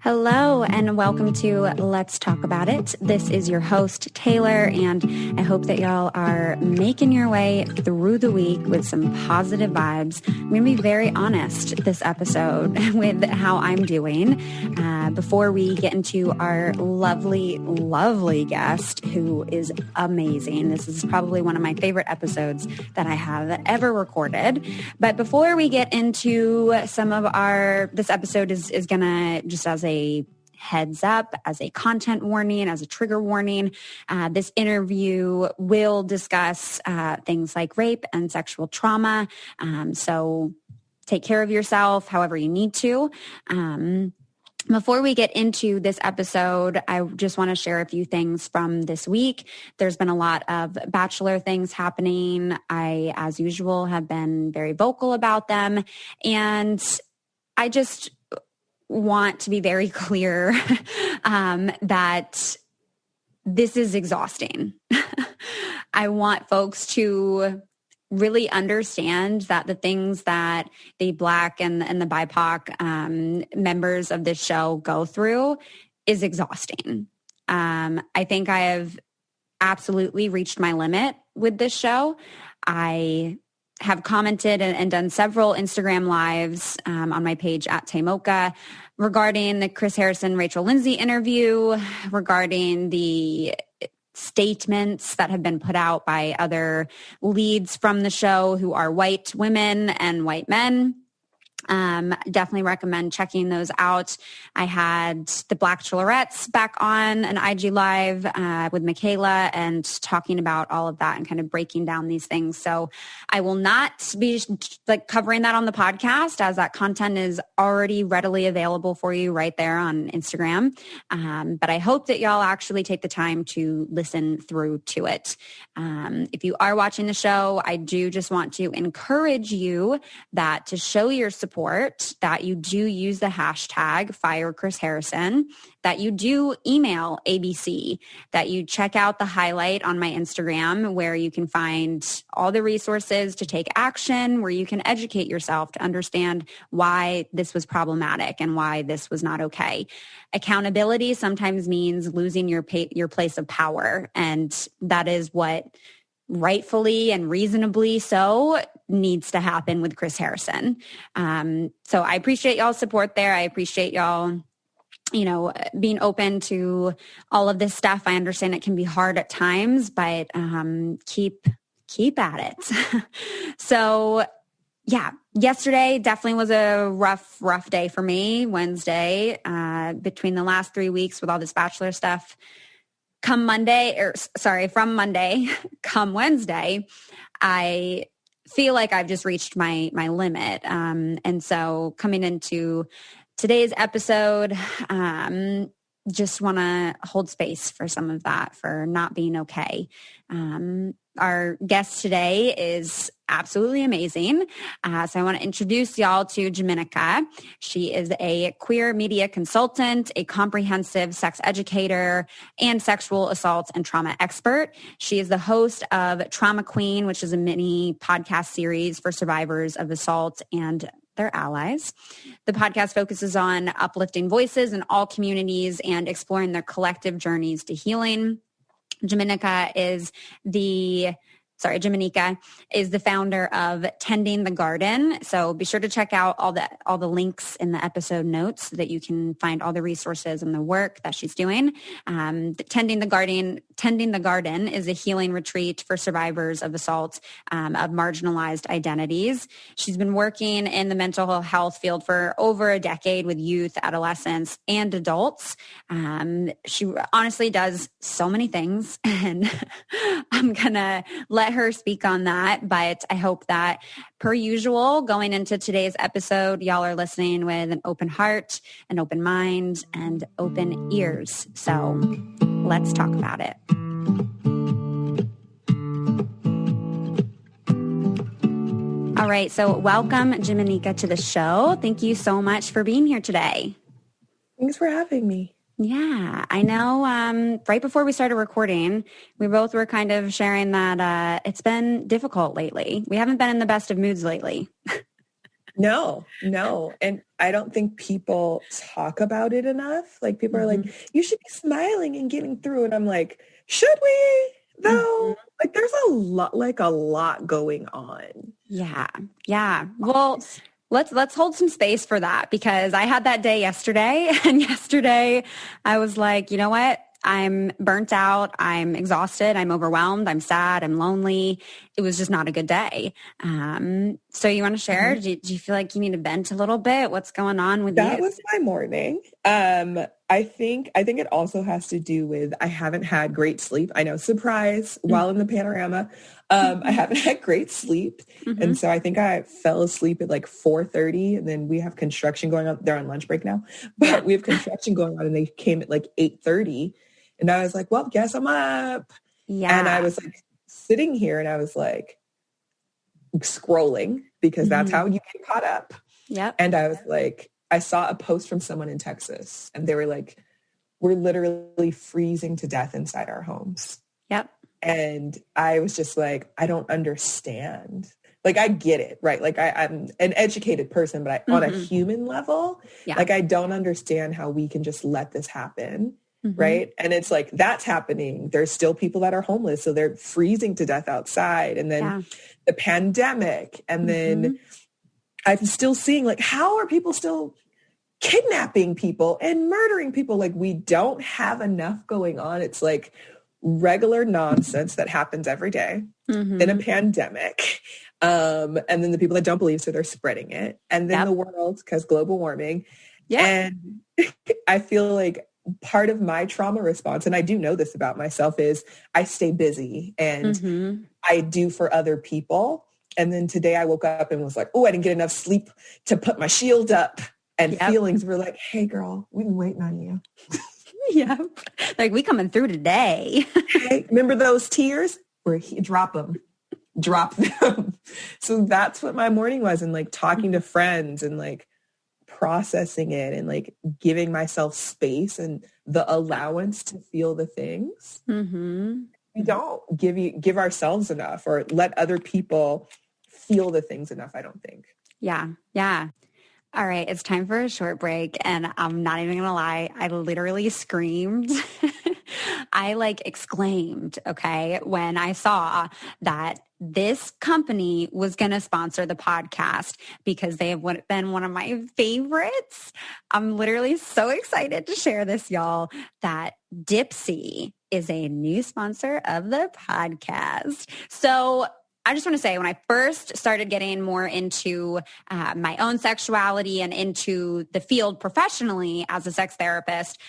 Hello and welcome to Let's Talk About It. This is your host, Taylor, and I hope that y'all are making your way through the week with some positive vibes. I'm going to be very honest this episode with how I'm doing before we get into our lovely, lovely guest who is amazing. This is probably one of my favorite episodes that I have ever recorded. But before we get into some of this episode is going to, just as a heads up, as a content warning, as a trigger warning, this interview will discuss things like rape and sexual trauma. So take care of yourself however you need to. Before we get into this episode, I just want to share a few things from this week. There's been a lot of Bachelor things happening. I, as usual, have been very vocal about them. And I just want to be very clear that this is exhausting. I want folks to really understand that the things that the Black and the BIPOC members of this show go through is exhausting. I think I have absolutely reached my limit with this show. I have commented and done several Instagram lives on my page at Tamoka regarding the Chris Harrison, Rachel Lindsay interview, regarding the statements that have been put out by other leads from the show who are white women and white men. Definitely recommend checking those out. I had the Bachelorettes back on an IG Live with Michaela and talking about all of that and kind of breaking down these things. So I will not be covering that on the podcast, as that content is already readily available for you right there on Instagram. But I hope that y'all actually take the time to listen through to it. If you are watching the show, I do just want to encourage you that to show your support, that you do use the hashtag #FireChrisHarrison, that you do email ABC, that you check out the highlight on my Instagram where you can find all the resources to take action, where you can educate yourself to understand why this was problematic and why this was not okay. Accountability sometimes means losing your place of power, and that is what rightfully and reasonably so needs to happen with Chris Harrison. So I appreciate y'all's support there. I appreciate y'all, being open to all of this stuff. I understand it can be hard at times, but keep at it. So yeah, yesterday definitely was a rough day for me. Wednesday, between the last 3 weeks with all this Bachelor stuff. From Monday, come Wednesday, I feel like I've just reached my limit. And so coming into today's episode, just want to hold space for some of that, for not being okay. Our guest today is absolutely amazing. So I want to introduce y'all to Jimanekia. She is a queer media consultant, a comprehensive sex educator, and sexual assault and trauma expert. She is the host of Trauma Queen, which is a mini podcast series for survivors of assault and their allies. The podcast focuses on uplifting voices in all communities and exploring their collective journeys to healing. Jimanekia is the founder of Tending the Garden. So be sure to check out all the links in the episode notes so that you can find all the resources and the work that she's doing. Tending the Garden is a healing retreat for survivors of assault of marginalized identities. She's been working in the mental health field for over a decade with youth, adolescents, and adults. She honestly does so many things, and I'm gonna let her speak on that, but I hope that, per usual, going into today's episode, y'all are listening with an open heart, an open mind, and open ears. So let's talk about it. All right, so welcome, Jimanekia, to the show. Thank you so much for being here today. Thanks for having me. Yeah, I know. Right before we started recording, we both were kind of sharing that it's been difficult lately. We haven't been in the best of moods lately. No. And I don't think people talk about it enough. Like people are like, you should be smiling and getting through. And I'm like, should we though? Like there's a lot going on. Yeah. Yeah. Well, let's hold some space for that, because I had that day yesterday, and yesterday I was like, you know what? I'm burnt out. I'm exhausted. I'm overwhelmed. I'm sad. I'm lonely. It was just not a good day. So you want to share? Do you feel like you need to vent a little bit? What's going on with you? That was my morning. I think it also has to do with I haven't had great sleep. I know, surprise, while in the panorama. I haven't had great sleep. And so I think I fell asleep at like 4:30, and then we have construction going on. They're on lunch break now, but we have construction going on, and they came at like 8:30. And I was like, well, guess I'm up. Yeah. And I was like sitting here, and I was like scrolling, because that's how you get caught up. Yep. And I was like, I saw a post from someone in Texas, and they were like, we're literally freezing to death inside our homes. Yep. And I was just like, I don't understand. Like, I get it, right? Like I'm an educated person, but on a human level, like I don't understand how we can just let this happen. Right. And it's like, that's happening. There's still people that are homeless. So they're freezing to death outside. And then the pandemic. And then I'm still seeing, like, how are people still kidnapping people and murdering people? Like, we don't have enough going on. It's like regular nonsense that happens every day. Then a pandemic. And then the people that don't believe, so they're spreading it. And then the world, because global warming. And I feel like part of my trauma response, and I do know this about myself, is I stay busy and I do for other people. And then today I woke up and was like, oh, I didn't get enough sleep to put my shield up. And feelings were like, hey, girl, we've been waiting on you. Like, we coming through today. Hey, remember those tears? Drop them. So that's what my morning was. And like talking to friends and like processing it and like giving myself space and the allowance to feel the things. We don't give ourselves enough, or let other people feel the things enough, I don't think. Yeah. All right, it's time for a short break, and I'm not even gonna lie, I literally screamed. I like exclaimed, okay, when I saw that this company was going to sponsor the podcast, because they have been one of my favorites. I'm literally so excited to share this, y'all, that Dipsea is a new sponsor of the podcast. So I just want to say, when I first started getting more into my own sexuality and into the field professionally as a sex therapist,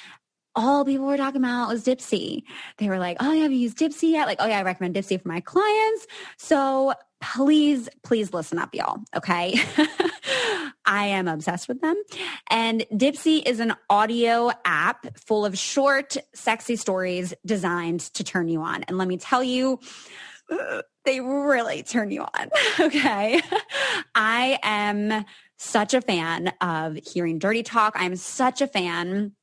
all people were talking about was Dipsea. They were like, oh, yeah, have you used Dipsea yet? Like, oh, yeah, I recommend Dipsea for my clients. So please listen up, y'all. Okay. I am obsessed with them. And Dipsea is an audio app full of short, sexy stories designed to turn you on. And let me tell you, they really turn you on. Okay. I am such a fan of hearing dirty talk. I'm such a fan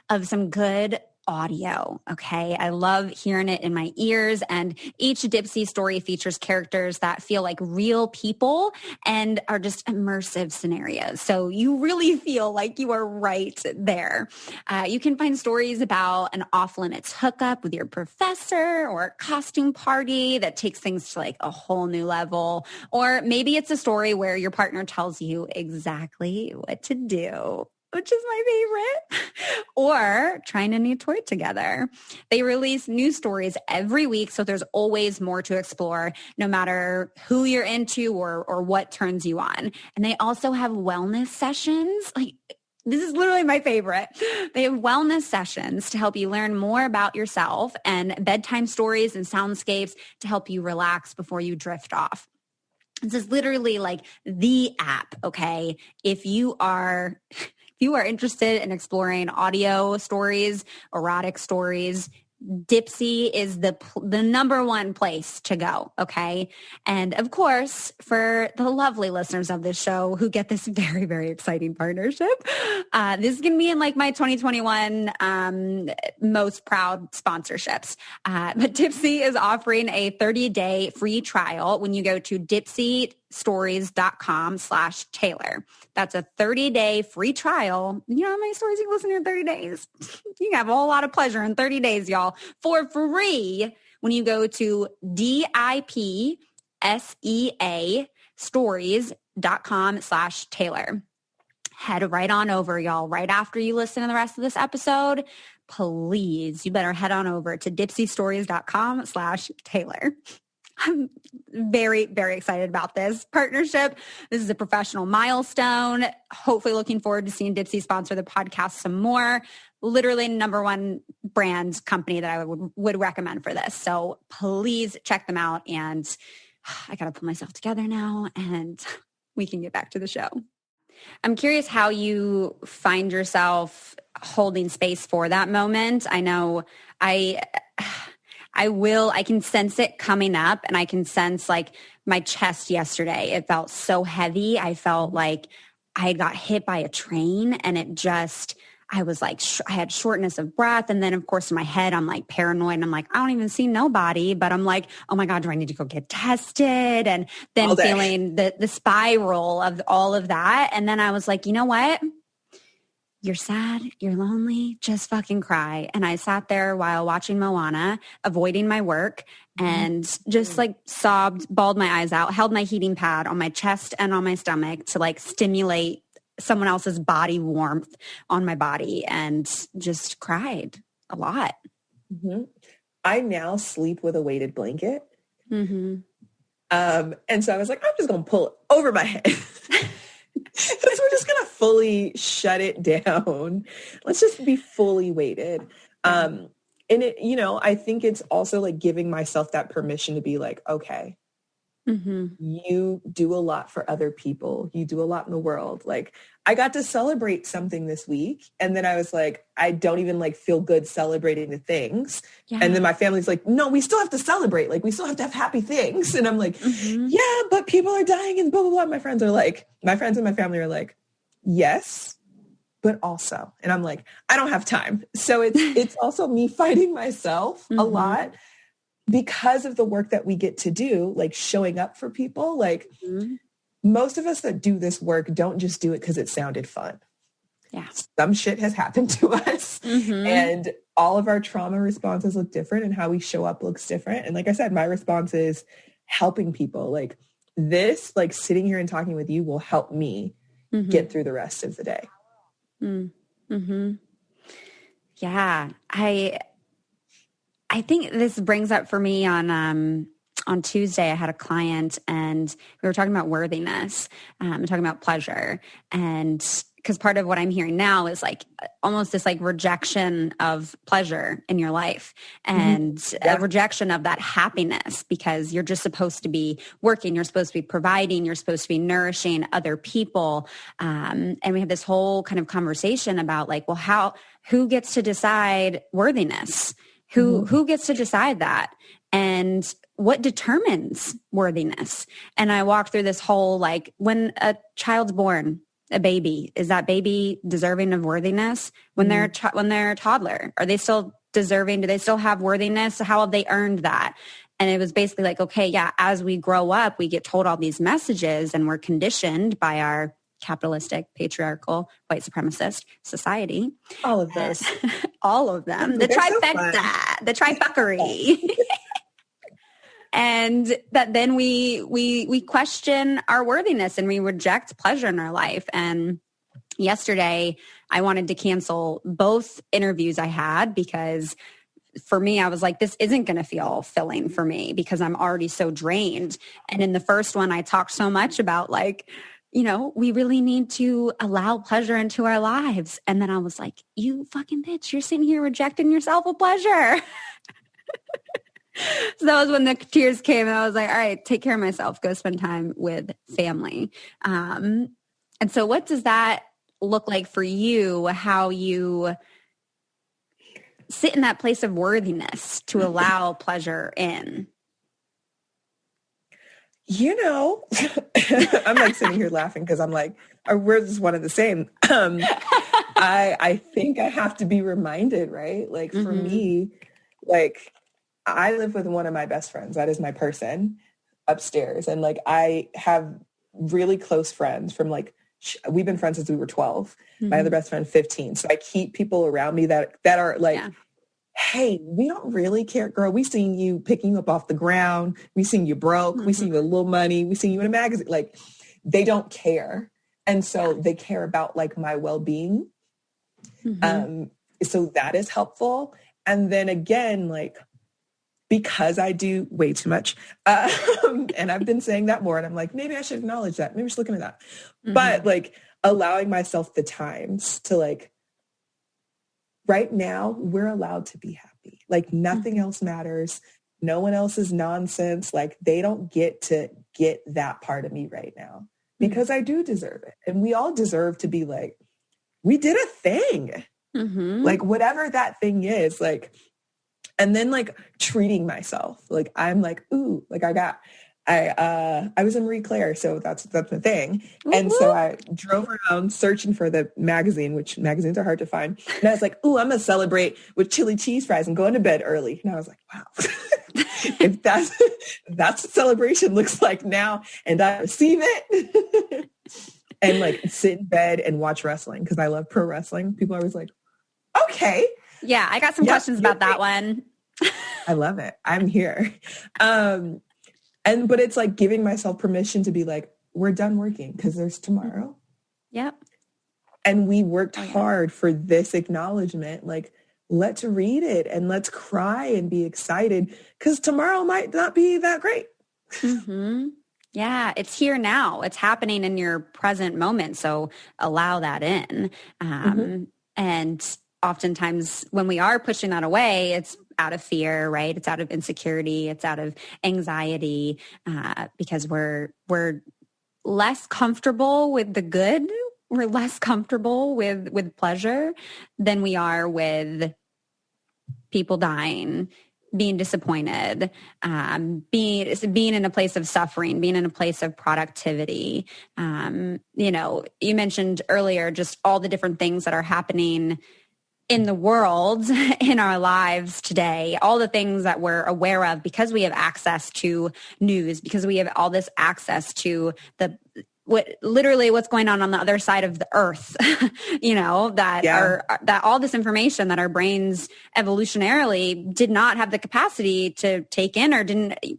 of some good audio. Okay. I love hearing it in my ears, and each Dipsea story features characters that feel like real people and are just immersive scenarios. So you really feel like you are right there. You can find stories about an off-limits hookup with your professor, or a costume party that takes things to like a whole new level. Or maybe it's a story where your partner tells you exactly what to do, which is my favorite, or trying a new toy together. They release new stories every week, so there's always more to explore, no matter who you're into or what turns you on. And they also have wellness sessions. Like, this is literally my favorite. They have wellness sessions to help you learn more about yourself, and bedtime stories and soundscapes to help you relax before you drift off. This is literally like the app, okay? If you are interested in exploring audio stories, erotic stories, Dipsea is the number one place to go, okay? And of course, for the lovely listeners of this show who get this very, very exciting partnership, this is going to be in like my 2021 most proud sponsorships. But Dipsea is offering a 30-day free trial when you go to Dipsea dipsystories.com/Taylor. That's a 30-day free trial. You know how many stories you can listen to in 30 days? You can have a whole lot of pleasure in 30 days, y'all, for free when you go to DIPSEA stories.com/Taylor. Head right on over, y'all. Right after you listen to the rest of this episode, please, you better head on over to dipsystories.com/Taylor. I'm very, very excited about this partnership. This is a professional milestone. Hopefully looking forward to seeing Dipsy sponsor the podcast some more. Literally number one brand company that I would recommend for this. So please check them out. And I got to pull myself together now and we can get back to the show. I'm curious how you find yourself holding space for that moment. I know I can sense it coming up, and I can sense like my chest yesterday. It felt so heavy. I felt like I got hit by a train, and I was like, I had shortness of breath. And then of course in my head, I'm like paranoid and I'm like, I don't even see nobody, but I'm like, oh my God, do I need to go get tested? And then feeling the spiral of all of that. And then I was like, you know what? You're sad, you're lonely, just fucking cry. And I sat there while watching Moana, avoiding my work, and just like sobbed, bawled my eyes out, held my heating pad on my chest and on my stomach to like stimulate someone else's body warmth on my body, and just cried a lot. Mm-hmm. I now sleep with a weighted blanket. Mm-hmm. And so I was like, I'm just going to pull it over my head. Because we're just going to fully shut it down. Let's just be fully weighted. And it, I think it's also like giving myself that permission to be like, okay, you do a lot for other people. You do a lot in the world. Like I got to celebrate something this week. And then I was like, I don't even like feel good celebrating the things. Yeah. And then my family's like, no, we still have to celebrate. Like we still have to have happy things. And I'm like, yeah, but people are dying and blah, blah, blah. My friends and my family are like, yes, but also, and I'm like, I don't have time. So it's also me fighting myself a lot. Because of the work that we get to do, like showing up for people, like most of us that do this work don't just do it because it sounded fun. Yeah. Some shit has happened to us and all of our trauma responses look different and how we show up looks different. And like I said, my response is helping people. Like this, like sitting here and talking with you will help me get through the rest of the day. Yeah. I think this brings up for me on Tuesday, I had a client and we were talking about worthiness, and talking about pleasure. And because part of what I'm hearing now is like almost this like rejection of pleasure in your life and a rejection of that happiness, because you're just supposed to be working. You're supposed to be providing. You're supposed to be nourishing other people. And we had this whole kind of conversation about like, well, who gets to decide worthiness? Who gets to decide that? And what determines worthiness? And I walked through this whole, like, when a child's born, a baby, is that baby deserving of worthiness? When they're a toddler, are they still deserving? Do they still have worthiness? How have they earned that? And it was basically like, okay, yeah, as we grow up, we get told all these messages and we're conditioned by our capitalistic, patriarchal, white supremacist society. All of this. All of them. The trifecta, the trifeckery. And that then we question our worthiness and we reject pleasure in our life. And yesterday I wanted to cancel both interviews I had because for me, I was like, this isn't going to feel filling for me because I'm already so drained. And in the first one, I talked so much about like, we really need to allow pleasure into our lives. And then I was like, you fucking bitch, you're sitting here rejecting yourself of pleasure. So that was when the tears came and I was like, all right, take care of myself, go spend time with family. And so what does that look like for you, how you sit in that place of worthiness to allow pleasure in? I'm like sitting here laughing because I'm like, our words is one and the same. I think I have to be reminded, right? Like for me, like I live with one of my best friends. That is my person. upstairs. And like, I have really close friends from like, we've been friends since we were 12. My other best friend, 15. So I keep people around me that are like, hey, we don't really care, girl. We seen you picking you up off the ground. We seen you broke. We seen you with a little money. We seen you in a magazine. Like, they don't care. And so they care about like my well-being. So that is helpful. And then again, like, because I do way too much, and I've been saying that more, and I'm like, maybe I should acknowledge that. Maybe I should look into that. But like, allowing myself the times to like, right now, we're allowed to be happy. Like, nothing else matters. No one else is nonsense. Like, they don't get to get that part of me right now, because I do deserve it. And we all deserve to be like, we did a thing. Like, whatever that thing is, like, and then like treating myself. Like, I'm like, ooh, like I was in Marie Claire, so that's the thing. And so I drove around searching for the magazine, which magazines are hard to find. And I was like, ooh, I'm going to celebrate with chili cheese fries and going to bed early. And I was like, wow, if that's what celebration looks like now, and I receive it. And like sit in bed and watch wrestling, because I love pro wrestling. People are always like, okay. Yeah, I got some questions about that one. I love it. I'm here. But it's like giving myself permission to be like, we're done working because there's tomorrow. Yep. And we worked hard for this acknowledgement. Like, let's read it and let's cry and be excited, because tomorrow might not be that great. Yeah, it's here now. It's happening in your present moment. So allow that in. And oftentimes when we are pushing that away, it's out of fear, right? It's out of insecurity. It's out of anxiety, because we're less comfortable with the good. We're less comfortable with pleasure than we are with people dying, being disappointed, being in a place of suffering, being in a place of productivity. You mentioned earlier just all the different things that are happening in the world, in our lives today, all the things that we're aware of because we have access to news, because we have all this access to what's going on the other side of the earth, that all this information that our brains evolutionarily did not have the capacity to take in, or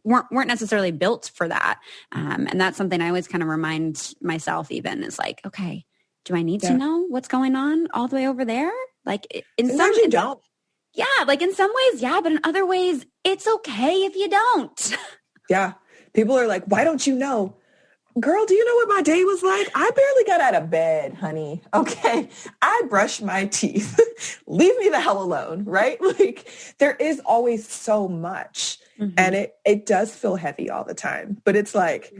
weren't necessarily built for that. And that's something I always kind of remind myself, even, is like, okay, do I need to know what's going on all the way over there? Like, sometimes you don't. Yeah. Like, in some ways, yeah. But in other ways, it's okay if you don't. Yeah. People are like, why don't you know? Girl, do you know what my day was like? I barely got out of bed, honey. Okay. I brushed my teeth. Leave me the hell alone, right? Like, there is always so much. And it does feel heavy all the time. But it's like,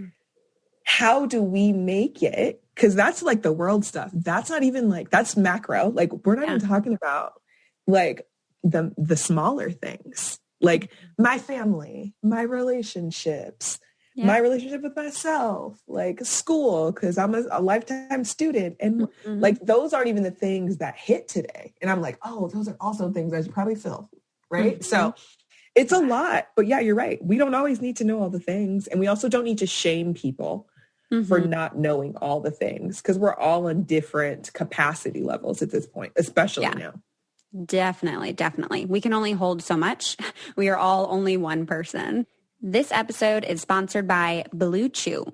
how do we make it? Because that's like the world stuff. That's not even like, that's macro. Like, we're not even talking about like the smaller things, like my family, my relationships, my relationship with myself, like school, because I'm a lifetime student. And like, those aren't even the things that hit today. And I'm like, oh, those are also things I should probably feel. Right. So it's a lot. But yeah, you're right. We don't always need to know all the things. And we also don't need to shame people for not knowing all the things, because we're all on different capacity levels at this point, especially now. Definitely. We can only hold so much. We are all only one person. This episode is sponsored by Blue Chew.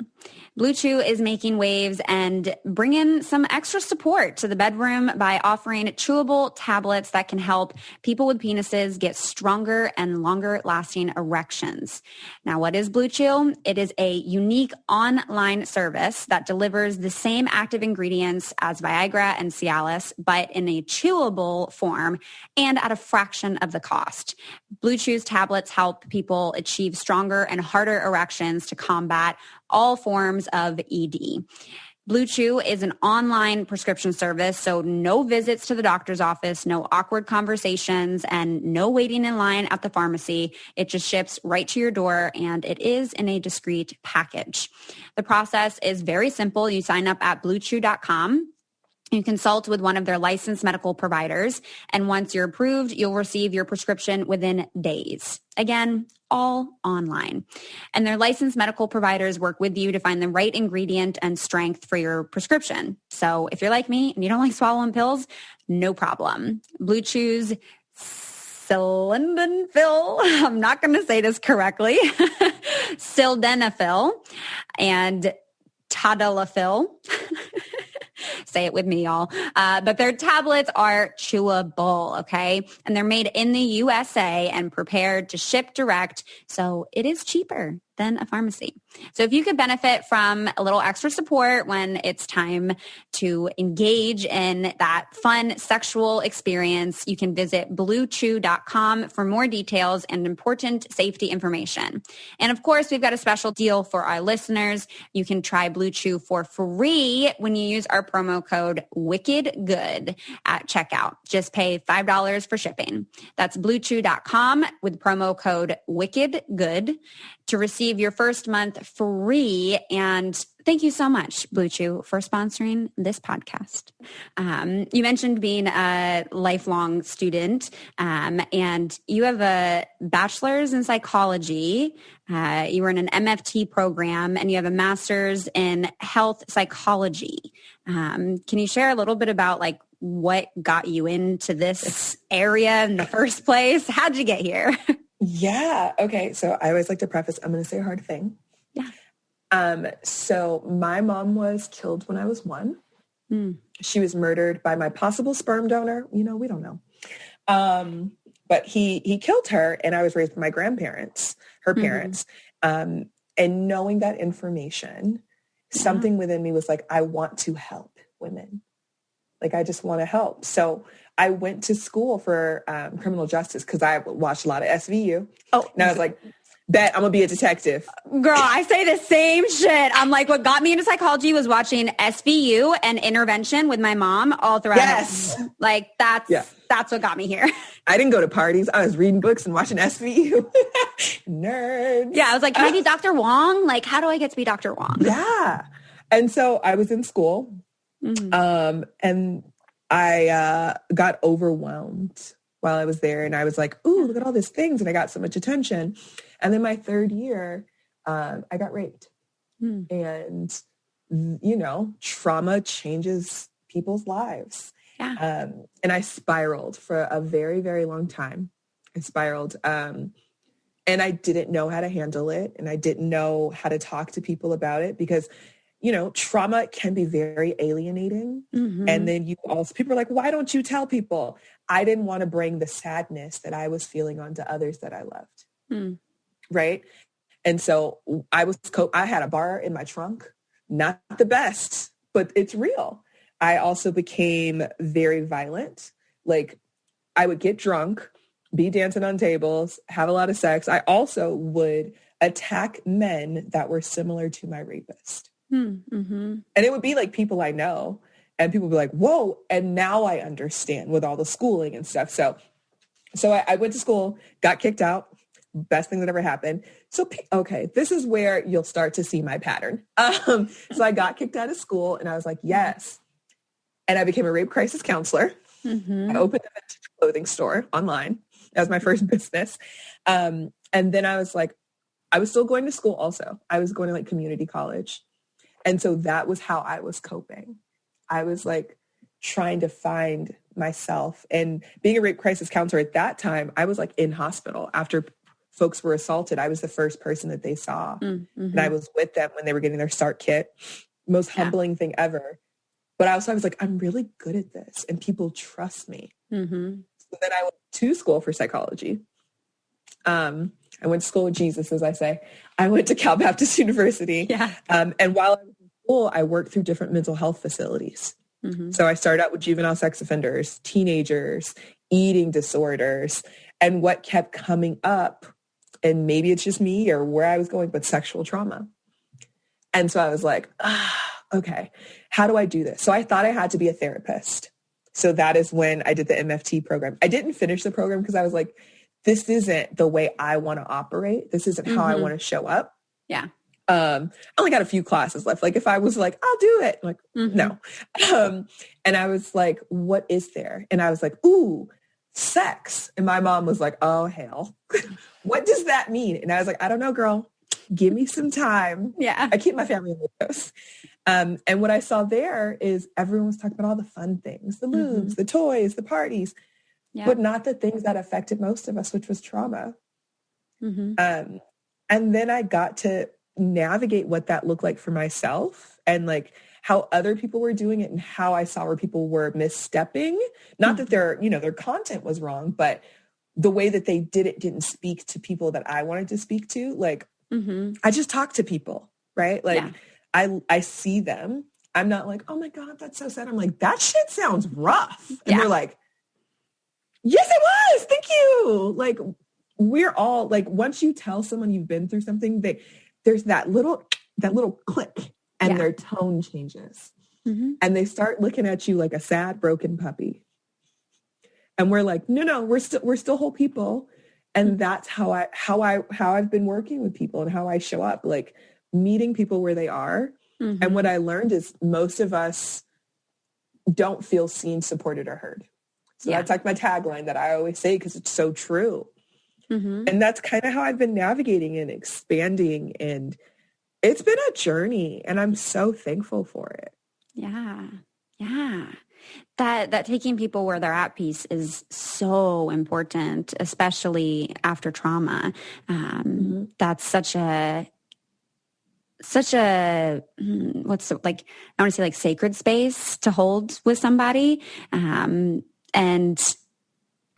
Blue Chew is making waves and bringing some extra support to the bedroom by offering chewable tablets that can help people with penises get stronger and longer lasting erections. Now, what is Blue Chew? It is a unique online service that delivers the same active ingredients as Viagra and Cialis, but in a chewable form and at a fraction of the cost. Blue Chew's tablets help people achieve stronger and harder erections to combat all forms of ED. Blue Chew is an online prescription service, so no visits to the doctor's office, no awkward conversations, and no waiting in line at the pharmacy. It just ships right to your door, and it is in a discreet package. The process is very simple. You sign up at bluechew.com. You consult with one of their licensed medical providers, and once you're approved, you'll receive your prescription within days. Again, all online. And their licensed medical providers work with you to find the right ingredient and strength for your prescription. So if you're like me and you don't like swallowing pills, no problem. Blue Chew's sildenafil, I'm not going to say this correctly, sildenafil and tadalafil. Say it with me, y'all. But their tablets are chewable, okay? And they're made in the USA and prepared to ship direct, so it is cheaper than a pharmacy. So if you could benefit from a little extra support when it's time to engage in that fun sexual experience, you can visit bluechew.com for more details and important safety information. And of course, we've got a special deal for our listeners. You can try Blue Chew for free when you use our promo code WICKEDGOOD at checkout. Just pay $5 for shipping. That's bluechew.com with promo code WICKEDGOOD to receive your first month free. And thank you so much, Blue Chew, for sponsoring this podcast. You mentioned being a lifelong student, and you have a bachelor's in psychology. You were in an MFT program, and you have a master's in health psychology. Can you share a little bit about like what got you into this area in the first place? How'd you get here? Yeah. Okay. So I always like to preface, I'm going to say a hard thing. Yeah. So my mom was killed when I was 1. She was murdered by my possible sperm donor. You know, we don't know. But he killed her, and I was raised by my grandparents, her parents. And knowing that information, something within me was like, I want to help women. Like, I just want to help. So I went to school for criminal justice because I watched a lot of SVU. Oh, and I was like, bet I'm going to be a detective. Girl, I say the same shit. I'm like, what got me into psychology was watching SVU and Intervention with my mom all throughout. Yes. Like, that's what got me here. I didn't go to parties. I was reading books and watching SVU. Nerds. Yeah, I was like, can I be Dr. Wong? Like, how do I get to be Dr. Wong? Yeah. And so I was in school. And I got overwhelmed while I was there. And I was like, ooh, look at all these things. And I got so much attention. And then my 3rd year, I got raped. And, you know, trauma changes people's lives. Yeah. And I spiraled for a very, very long time. I spiraled. And I didn't know how to handle it. And I didn't know how to talk to people about it because, you know, trauma can be very alienating. And then people are like, why don't you tell people? I didn't want to bring the sadness that I was feeling onto others that I loved. Right. And so I had a bar in my trunk, not the best, but it's real. I also became very violent. Like, I would get drunk, be dancing on tables, have a lot of sex. I also would attack men that were similar to my rapist. And it would be like people I know, and people would be like, whoa. And now I understand with all the schooling and stuff. So I went to school, got kicked out. Best thing that ever happened. So, okay, this is where you'll start to see my pattern. So I got kicked out of school, and I was like, yes. And I became a rape crisis counselor. I opened a vintage clothing store online. That was my first business. And then I was like, I was still going to school also. I was going to like community college. And so that was how I was coping. I was like trying to find myself, and being a rape crisis counselor at that time, I was like in hospital after folks were assaulted. I was the first person that they saw. And I was with them when they were getting their start kit. Most humbling thing ever. But I was like, I'm really good at this and people trust me. So then I went to school for psychology. I went to school with Jesus, as I say. I went to Cal Baptist University. Yeah. And while I was in school, I worked through different mental health facilities. So I started out with juvenile sex offenders, teenagers, eating disorders. And what kept coming up, and maybe it's just me or where I was going, but sexual trauma. And so I was like, okay, how do I do this? So I thought I had to be a therapist. So that is when I did the MFT program. I didn't finish the program because I was like, this isn't the way I want to operate. This isn't how I want to show up. Yeah. I only got a few classes left. Like if I was like, I'll do it. I'm like, no. And I was like, what is there? And I was like, ooh, sex. And my mom was like, oh, hell. What does that mean? And I was like, I don't know, girl. Give me some time. Yeah. I keep my family in the house. And what I saw there is everyone was talking about all the fun things, the moves, the toys, the parties, but not the things that affected most of us, which was trauma. And then I got to navigate what that looked like for myself and like how other people were doing it and how I saw where people were misstepping. Not that their content was wrong, but the way that they did it didn't speak to people that I wanted to speak to. Like, I just talk to people, right? Like I see them. I'm not like, oh my God, that's so sad. I'm like, that shit sounds rough. And they're like, yes, it was. Thank you. Like, we're all like, once you tell someone you've been through something, there's that little click and their tone changes. And they start looking at you like a sad, broken puppy. And we're like, no, we're still whole people. And that's how I've been working with people and how I show up, like meeting people where they are. And what I learned is most of us don't feel seen, supported, or heard. So that's like my tagline that I always say, because it's so true. And that's kind of how I've been navigating and expanding. And it's been a journey and I'm so thankful for it. Yeah. That taking people where they're at piece is so important, especially after trauma. That's such a what's the, like, I want to say like sacred space to hold with somebody. And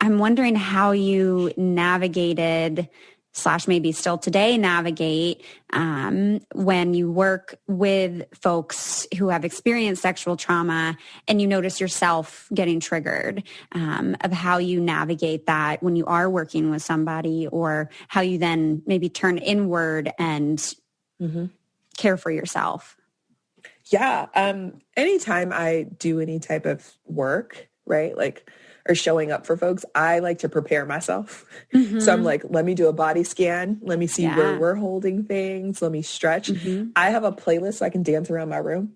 I'm wondering how you navigated / maybe still today navigate when you work with folks who have experienced sexual trauma and you notice yourself getting triggered, of how you navigate that when you are working with somebody, or how you then maybe turn inward and care for yourself. Yeah. Anytime I do any type of work, right? Like, or showing up for folks, I like to prepare myself. So I'm like, let me do a body scan. Let me see where we're holding things. Let me stretch. I have a playlist so I can dance around my room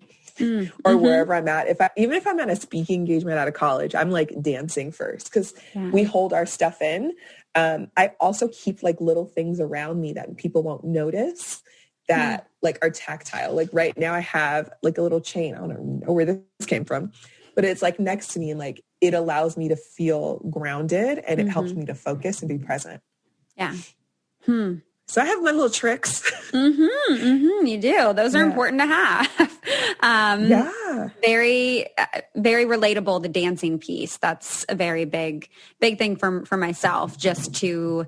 or wherever I'm at. Even if I'm at a speaking engagement out of college, I'm like dancing first because we hold our stuff in. I also keep like little things around me that people won't notice that like are tactile. Like right now I have like a little chain. I don't know where this came from, but it's like next to me and like it allows me to feel grounded and it helps me to focus and be present. Yeah. So I have my little tricks. You do. Those are important to have. Very, very relatable, the dancing piece. That's a very big thing for myself, just to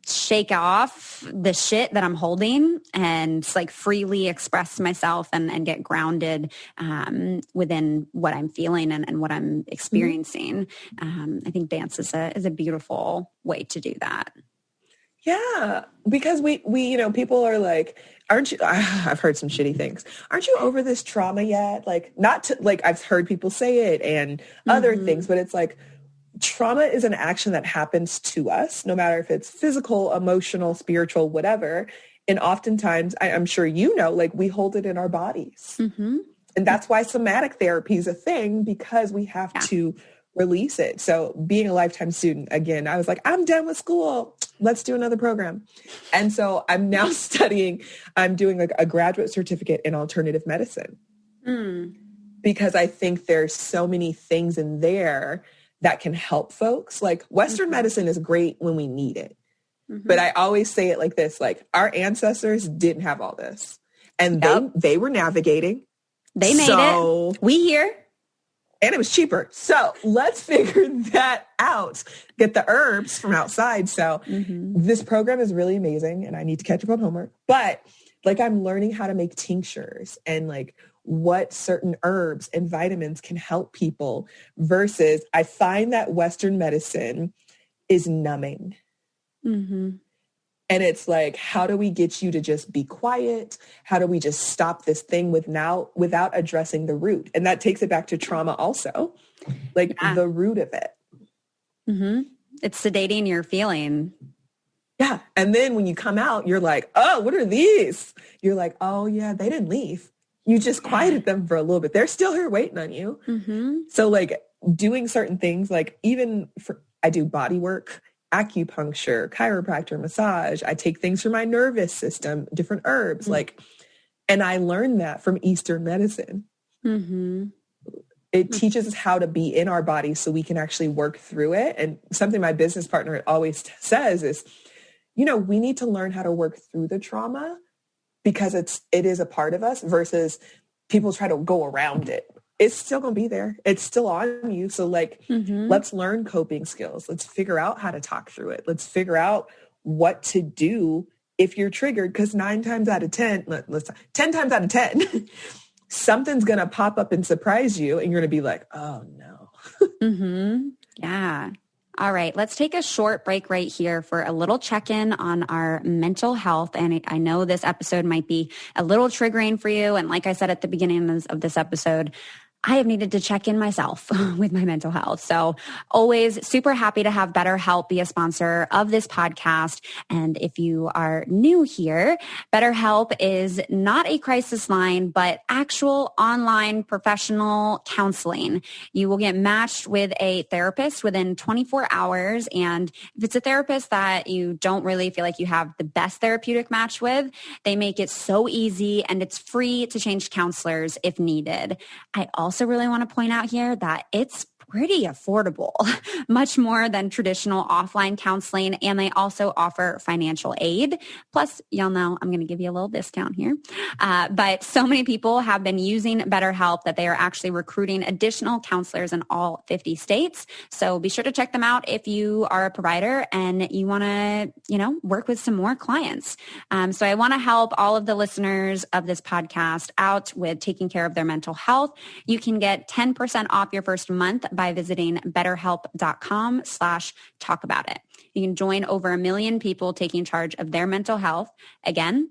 shake off the shit that I'm holding and like freely express myself and get grounded within what I'm feeling and what I'm experiencing. I think dance is a beautiful way to do that. Yeah, because we people are like, aren't you, I've heard some shitty things. Aren't you over this trauma yet? Like, not to, like, I've heard people say it and other things, but it's like, trauma is an action that happens to us, no matter if it's physical, emotional, spiritual, whatever. And oftentimes, I'm sure you know, like we hold it in our bodies. And that's why somatic therapy is a thing, because we have to release it. So being a lifetime student, again, I was like, I'm done with school. Let's do another program. And so I'm now I'm doing like a graduate certificate in alternative medicine. Because I think there's so many things in there that can help folks. Like Western medicine is great when we need it. But I always say it like this, like our ancestors didn't have all this and they were navigating. They made it. We here. And it was cheaper. So let's figure that out. Get the herbs from outside. So this program is really amazing and I need to catch up on homework. But like I'm learning how to make tinctures and like what certain herbs and vitamins can help people versus I find that Western medicine is numbing. And it's like, how do we get you to just be quiet? How do we just stop this thing without addressing the root? And that takes it back to trauma also, like the root of it. It's sedating your feeling. Yeah. And then when you come out, you're like, oh, what are these? You're like, oh yeah, they didn't leave. You just quieted them for a little bit. They're still here waiting on you. Mm-hmm. So like doing certain things, like I do body work, acupuncture, chiropractor, massage. I take things for my nervous system, different herbs, and I learned that from Eastern medicine. Mm-hmm. It teaches us how to be in our body so we can actually work through it. And something my business partner always says is, we need to learn how to work through the trauma because it is a part of us versus people try to go around it. It's still going to be there. It's still on you. So let's learn coping skills. Let's figure out how to talk through it. Let's figure out what to do if you're triggered, because 10 times out of 10, something's going to pop up and surprise you. And you're going to be like, oh no. Mm-hmm. Yeah. All right, let's take a short break right here for a little check-in on our mental health. And I know this episode might be a little triggering for you. And like I said at the beginning of this episode, I have needed to check in myself with my mental health. So always super happy to have BetterHelp be a sponsor of this podcast. And if you are new here, BetterHelp is not a crisis line, but actual online professional counseling. You will get matched with a therapist within 24 hours. And if it's a therapist that you don't really feel like you have the best therapeutic match with, they make it so easy and it's free to change counselors if needed. I also really want to point out here that it's pretty affordable, much more than traditional offline counseling. And they also offer financial aid. Plus, y'all know I'm going to give you a little discount here. But so many people have been using BetterHelp that they are actually recruiting additional counselors in all 50 states. So be sure to check them out if you are a provider and you want to, work with some more clients. So I want to help all of the listeners of this podcast out with taking care of their mental health. You can get 10% off your first month by visiting betterhelp.com/talkabout it. You can join over 1 million people taking charge of their mental health. Again,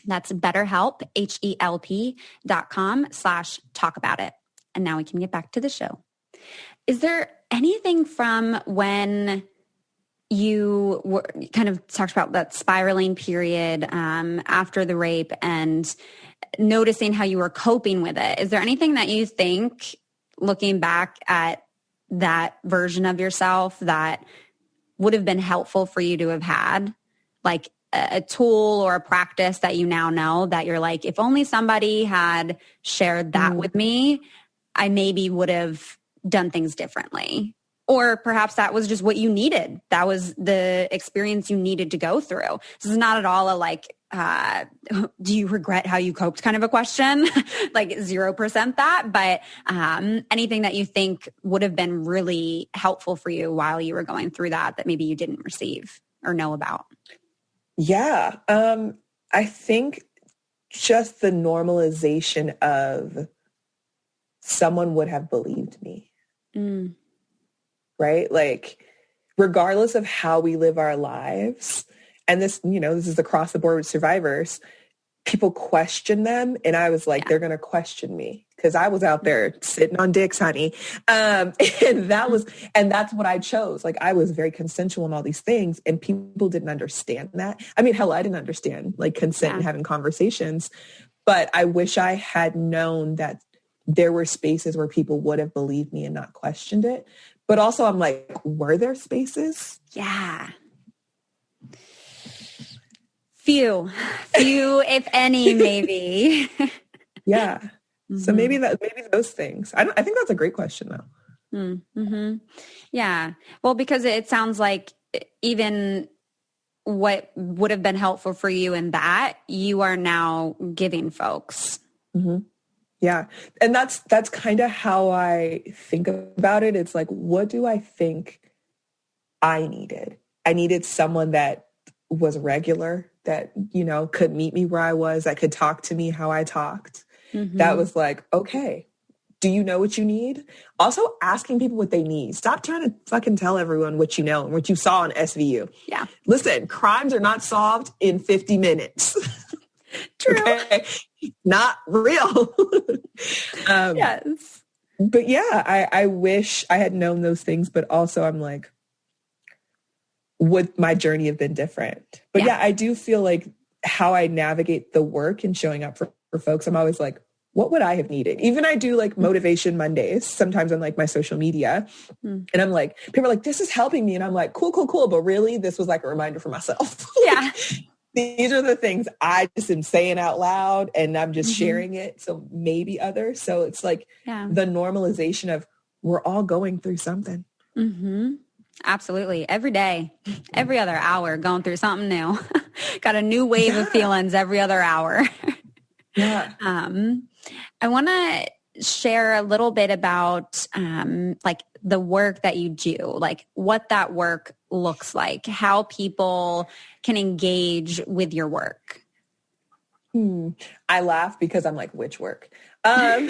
that's BetterHelp, HELP.com/talkabout it. And now we can get back to the show. Is there anything from when you were kind of talked about that spiraling period after the rape and noticing how you were coping with it? Is there anything that you think, looking back at that version of yourself, that would have been helpful for you to have had, like a tool or a practice that you now know that you're like, if only somebody had shared that with me, I maybe would have done things differently? Or perhaps that was just what you needed. That was the experience you needed to go through. This is not at all a do you regret how you coped kind of a question, like 0% that, but anything that you think would have been really helpful for you while you were going through that maybe you didn't receive or know about? Yeah. I think just the normalization of someone would have believed me. Right? Like, regardless of how we live our lives, and this is across the board with survivors, people question them. And I was like, they're going to question me because I was out there sitting on dicks, honey. And that's what I chose. Like, I was very consensual in all these things and people didn't understand that. I mean, hell, I didn't understand like consent and having conversations, but I wish I had known that there were spaces where people would have believed me and not questioned it. But also I'm like, were there spaces? Yeah. Few, if any, maybe. Yeah. Mm-hmm. So maybe those things. I think that's a great question though. Mm-hmm. Yeah. Well, because it sounds like even what would have been helpful for you in that, you are now giving folks. Mm-hmm. Yeah. And that's kind of how I think about it. It's like, what do I think I needed? I needed someone that was regular, that, could meet me where I was, that could talk to me how I talked. Mm-hmm. That was like, okay, do you know what you need? Also asking people what they need. Stop trying to fucking tell everyone what you know and what you saw on SVU. Yeah. Listen, crimes are not solved in 50 minutes. True. Okay? Not real. Yes. But yeah, I wish I had known those things, but also I'm like, would my journey have been different? But yeah, I do feel like how I navigate the work and showing up for folks, I'm always like, what would I have needed? Even I do like motivation Mondays sometimes on like my social media. And I'm like, people are like, this is helping me. And I'm like, cool. But really, this was like a reminder for myself. Yeah. These are the things I just am saying out loud and I'm just sharing it. So maybe others. So it's like the normalization of we're all going through something. Absolutely. Every day, every other hour, going through something new. Got a new wave of feelings every other hour. I want to share a little bit about like the work that you do, like what that work looks like, how people can engage with your work. I laugh because I'm like, which work? So I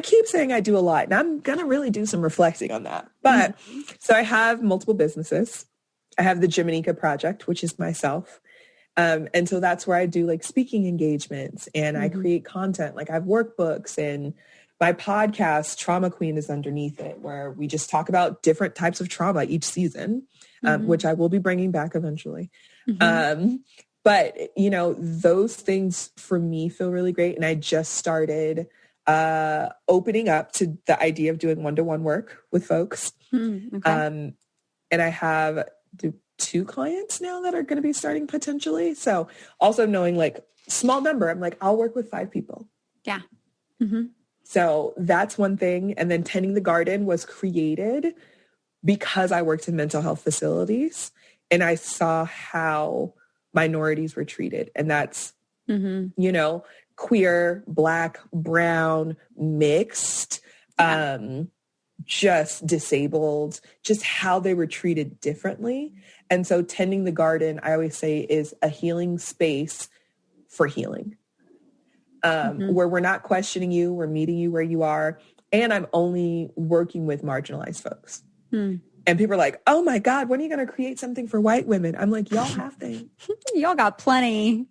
keep saying I do a lot and I'm going to really do some reflecting on that. But so I have multiple businesses. I have the Jimanekia project, which is myself. And so that's where I do like speaking engagements and I create content. Like I have workbooks and my podcast, Trauma Queen, is underneath it, where we just talk about different types of trauma each season, which I will be bringing back eventually. But, those things for me feel really great. And I just started opening up to the idea of doing one-to-one work with folks. And I have 2 clients now that are going to be starting potentially. So also knowing like small number, I'm like, I'll work with 5 people. Yeah. So that's one thing. And then Tending the Garden was created because I worked in mental health facilities and I saw how minorities were treated. And that's, queer, Black, brown, mixed, just disabled, just how they were treated differently. And so Tending the Garden, I always say, is a healing space for healing, where we're not questioning you, we're meeting you where you are. And I'm only working with marginalized folks. And people are like, oh my God, when are you going to create something for white women? I'm like, y'all have things. Y'all got plenty.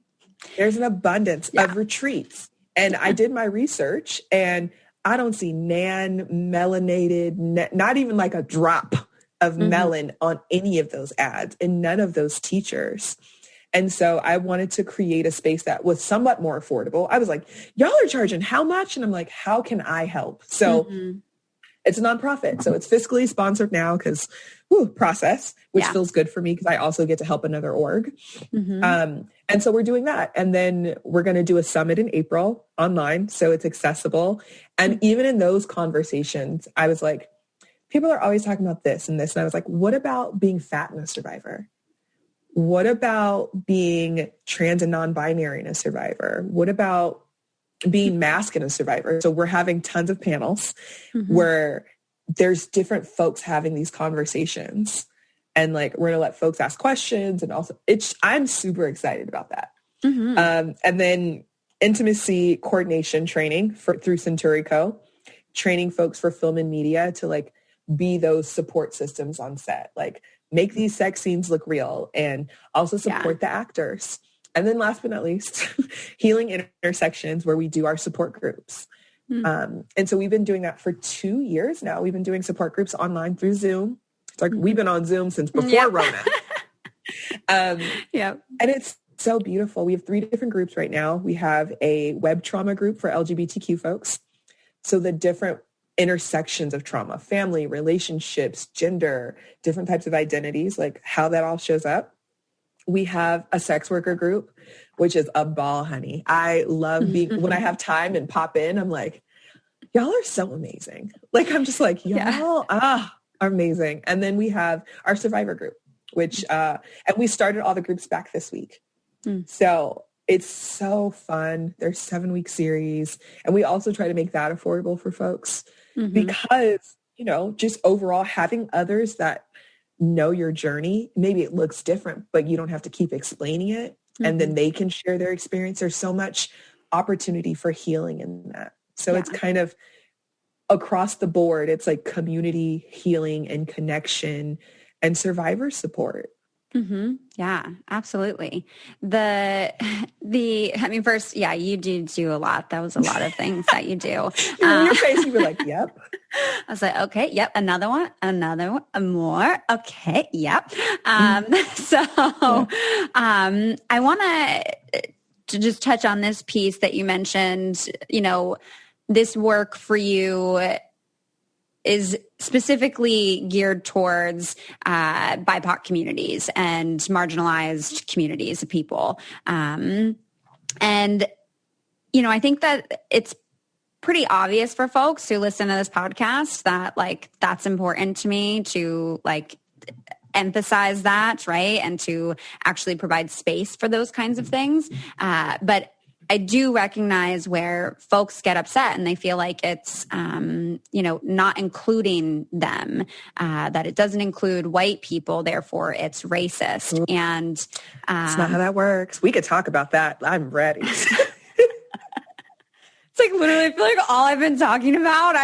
There's an abundance of retreats. And I did my research and I don't see melanated, not even like a drop of melon on any of those ads and none of those teachers. And so I wanted to create a space that was somewhat more affordable. I was like, y'all are charging how much? And I'm like, how can I help? So it's a nonprofit. So it's fiscally sponsored now because process, which feels good for me because I also get to help another org. And so we're doing that. And then we're going to do a summit in April online. So it's accessible. And even in those conversations, I was like, people are always talking about this and this. And I was like, what about being fat and a survivor? What about being trans and non-binary and a survivor? What about being masked and a survivor? So we're having tons of panels where there's different folks having these conversations and like, we're going to let folks ask questions. And also I'm super excited about that. And then intimacy coordination training through Centurico, training folks for film and media to like be those support systems on set, like make these sex scenes look real and also support the actors. And then last but not least, healing intersections where we do our support groups. And so we've been doing that for 2 years now. We've been doing support groups online through Zoom. It's like we've been on Zoom since before Rona. And it's so beautiful. We have 3 different groups right now. We have a web trauma group for LGBTQ folks. So the different intersections of trauma, family, relationships, gender, different types of identities, like how that all shows up. We have a sex worker group, which is a ball, honey. I love being, when I have time and pop in, I'm like, y'all are so amazing. Like, I'm just like, y'all are amazing. And then we have our survivor group, which, and we started all the groups back this week. So it's so fun. There's 7-week series. And we also try to make that affordable for folks because, just overall having others that know your journey, maybe it looks different, but you don't have to keep explaining it. And then they can share their experience. There's so much opportunity for healing in that. So it's kind of across the board. It's like community healing and connection and survivor support. Yeah, absolutely. First, you do a lot. That was a lot of things that you do. In your face, you were like, yep. I was like, okay, yep, another one, more. Okay, yep. I want to just touch on this piece that you mentioned, this work for you is specifically geared towards BIPOC communities and marginalized communities of people. I think that it's pretty obvious for folks who listen to this podcast that that's important to me to emphasize that, right? And to actually provide space for those kinds of things. But I do recognize where folks get upset and they feel like it's, not including them, that it doesn't include white people, therefore it's racist. And it's not how that works. We could talk about that. I'm ready. It's literally, I feel like all I've been talking about.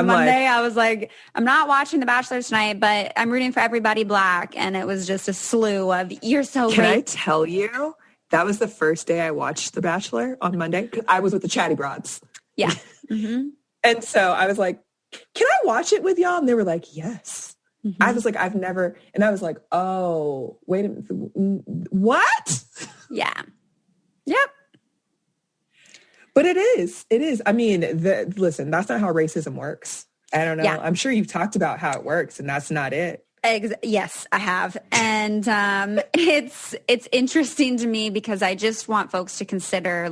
Monday, I was like, I'm not watching The Bachelor tonight, but I'm rooting for everybody Black. And it was just a slew of, you're so Can I tell you, that was the first day I watched The Bachelor on Monday. I was with the Chatty Broads. Yeah. Mm-hmm. And so I was like, can I watch it with y'all? And they were like, yes. Mm-hmm. I was like, I've never, and I was like, oh, wait a minute. What? Yeah. Yep. But it is. I mean, listen, that's not how racism works. I don't know. Yeah. I'm sure you've talked about how it works, and that's not it. Yes, I have. And it's interesting to me because I just want folks to consider,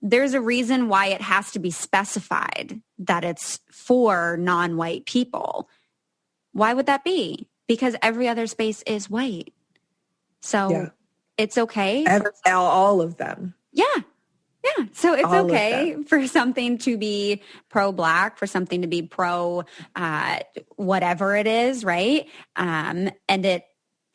there's a reason why it has to be specified that it's for non-white people. Why would that be? Because every other space is white. So it's okay. All of them. Yeah. Yeah. So it's okay for something to be pro-Black, for something to be pro whatever it is, right? And it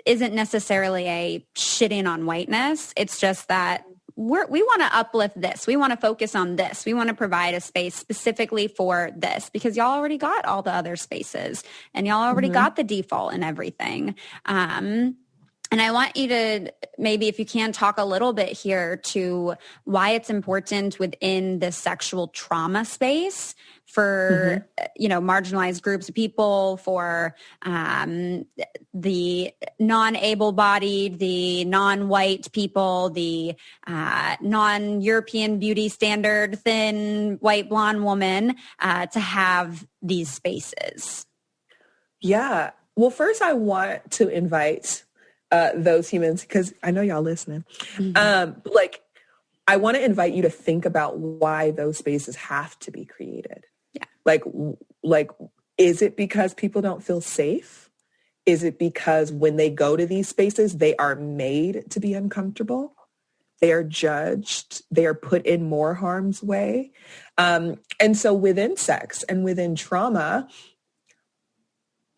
isn't necessarily a shitting on whiteness. It's just that we want to uplift this. We want to focus on this. We want to provide a space specifically for this because y'all already got all the other spaces and y'all already got the default and everything. And I want you to maybe, if you can, talk a little bit here to why it's important within the sexual trauma space for, marginalized groups of people, for the non-able-bodied, the non-white people, the non-European beauty standard, thin, white, blonde woman to have these spaces. Yeah. Well, first I want to invite those humans, because I know y'all listening. Mm-hmm. I want to invite you to think about why those spaces have to be created. Yeah. Is it because people don't feel safe? Is it because when they go to these spaces, they are made to be uncomfortable? They are judged. They are put in more harm's way. And so within sex and within trauma,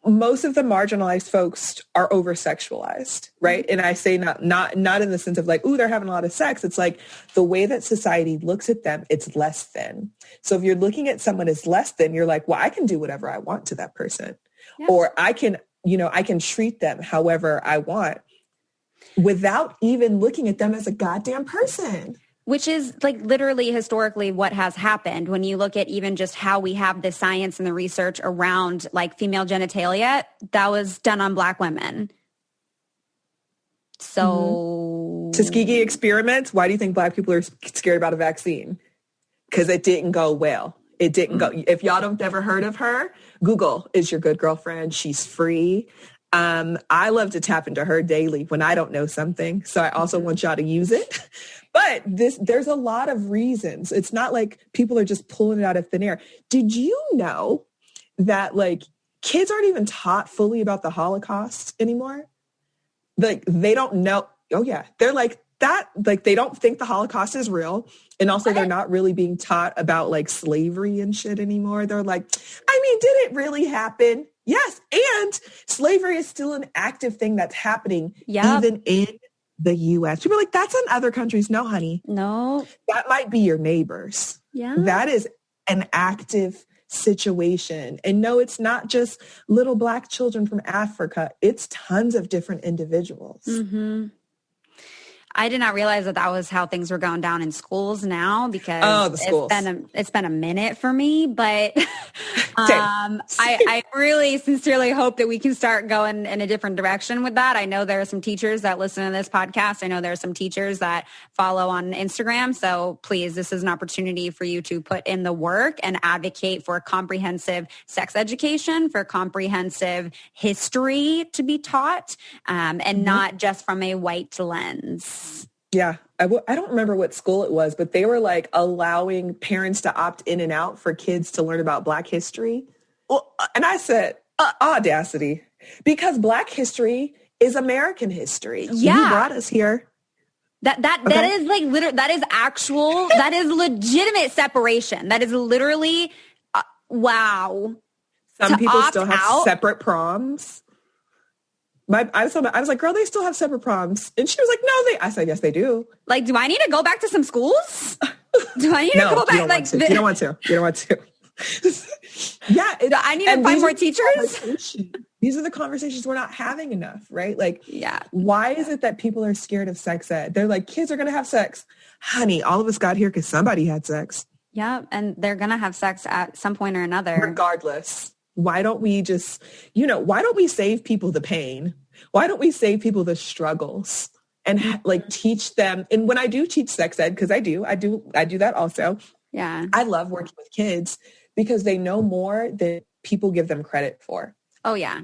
most of the marginalized folks are over-sexualized, right? And I say not in the sense of ooh, they're having a lot of sex. It's the way that society looks at them, it's less than. So if you're looking at someone as less than, you're like, well, I can do whatever I want to that person. Yeah. Or I can treat them however I want without even looking at them as a goddamn person. Which is literally historically what has happened when you look at even just how we have the science and the research around female genitalia that was done on Black women. So Tuskegee experiments. Why do you think Black people are scared about a vaccine? Because it didn't go well. It didn't go. If y'all don't ever heard of her, Google is your good girlfriend. She's free. I love to tap into her daily when I don't know something. So I also want y'all to use it. But there's a lot of reasons. It's not like people are just pulling it out of thin air. Did you know that kids aren't even taught fully about the Holocaust anymore? They don't know. Oh yeah. They're that. They don't think the Holocaust is real. And also they're not really being taught about slavery and shit anymore. They're did it really happen? Yes. And slavery is still an active thing that's happening even in the U.S. People are that's in other countries. No, honey. No. That might be your neighbors. Yeah. That is an active situation. And no, it's not just little Black children from Africa. It's tons of different individuals. Mm-hmm. I did not realize that was how things were going down in schools now because the schools. It's been a minute for me, but I really sincerely hope that we can start going in a different direction with that. I know there are some teachers that listen to this podcast. I know there are some teachers that follow on Instagram. So please, this is an opportunity for you to put in the work and advocate for comprehensive sex education, for comprehensive history to be taught, and not just from a white lens. Yeah. I don't remember what school it was, but they were like allowing parents to opt in and out for kids to learn about Black history. Well, and I said, audacity, because Black history is American history. Yeah. You brought us here. That is like literally, that is legitimate separation. That is literally, wow. Some people still have separate proms. I was like, girl, they still have separate proms. And she was like, no, I said, yes, they do. Like, do I need to go back to some schools? Do I need to go back? You don't want to. Yeah. I need to find more teachers. These are the conversations we're not having enough, right? Like, why is it that people are scared of sex ed? They're like, kids are going to have sex. Honey, all of us got here because somebody had sex. Yeah. And they're going to have sex at some point or another. Regardless. Why don't we just, why don't we save people the pain? Why don't we save people the struggles and like teach them? And when I do teach sex ed, because I do that also. Yeah. I love working with kids because they know more than people give them credit for. Oh yeah.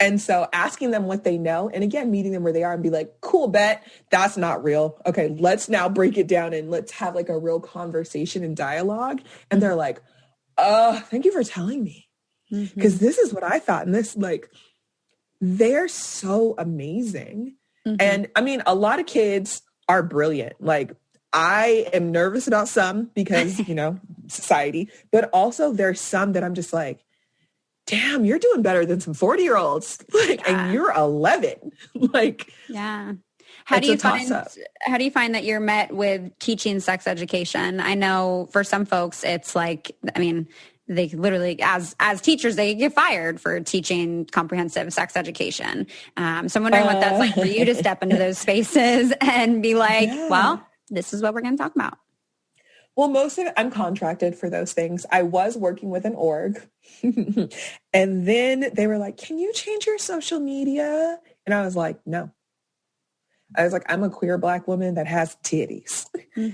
And so asking them what they know, and again, meeting them where they are and be like, cool, bet that's not real. Okay, let's now break it down and let's have like a real conversation and dialogue. And they're like, thank you for telling me. Because this is what I thought. And this, like, they're so amazing. And I mean, a lot of kids are brilliant. Like, I am nervous about some because, society, but also there's some that I'm just like, damn, you're doing better than some 40-year-olds. Like, and you're 11. Like, yeah. How do you find that you're met with teaching sex education? I know for some folks, it's like, I mean, they literally, as teachers, they get fired for teaching comprehensive sex education. So I'm wondering what that's like for you to step into those spaces and be like, well, this is what we're going to talk about. Well, most of it, I'm contracted for those things. I was working with an org. And then they were like, can you change your social media? And I was like, no. I was like, I'm a queer Black woman that has titties.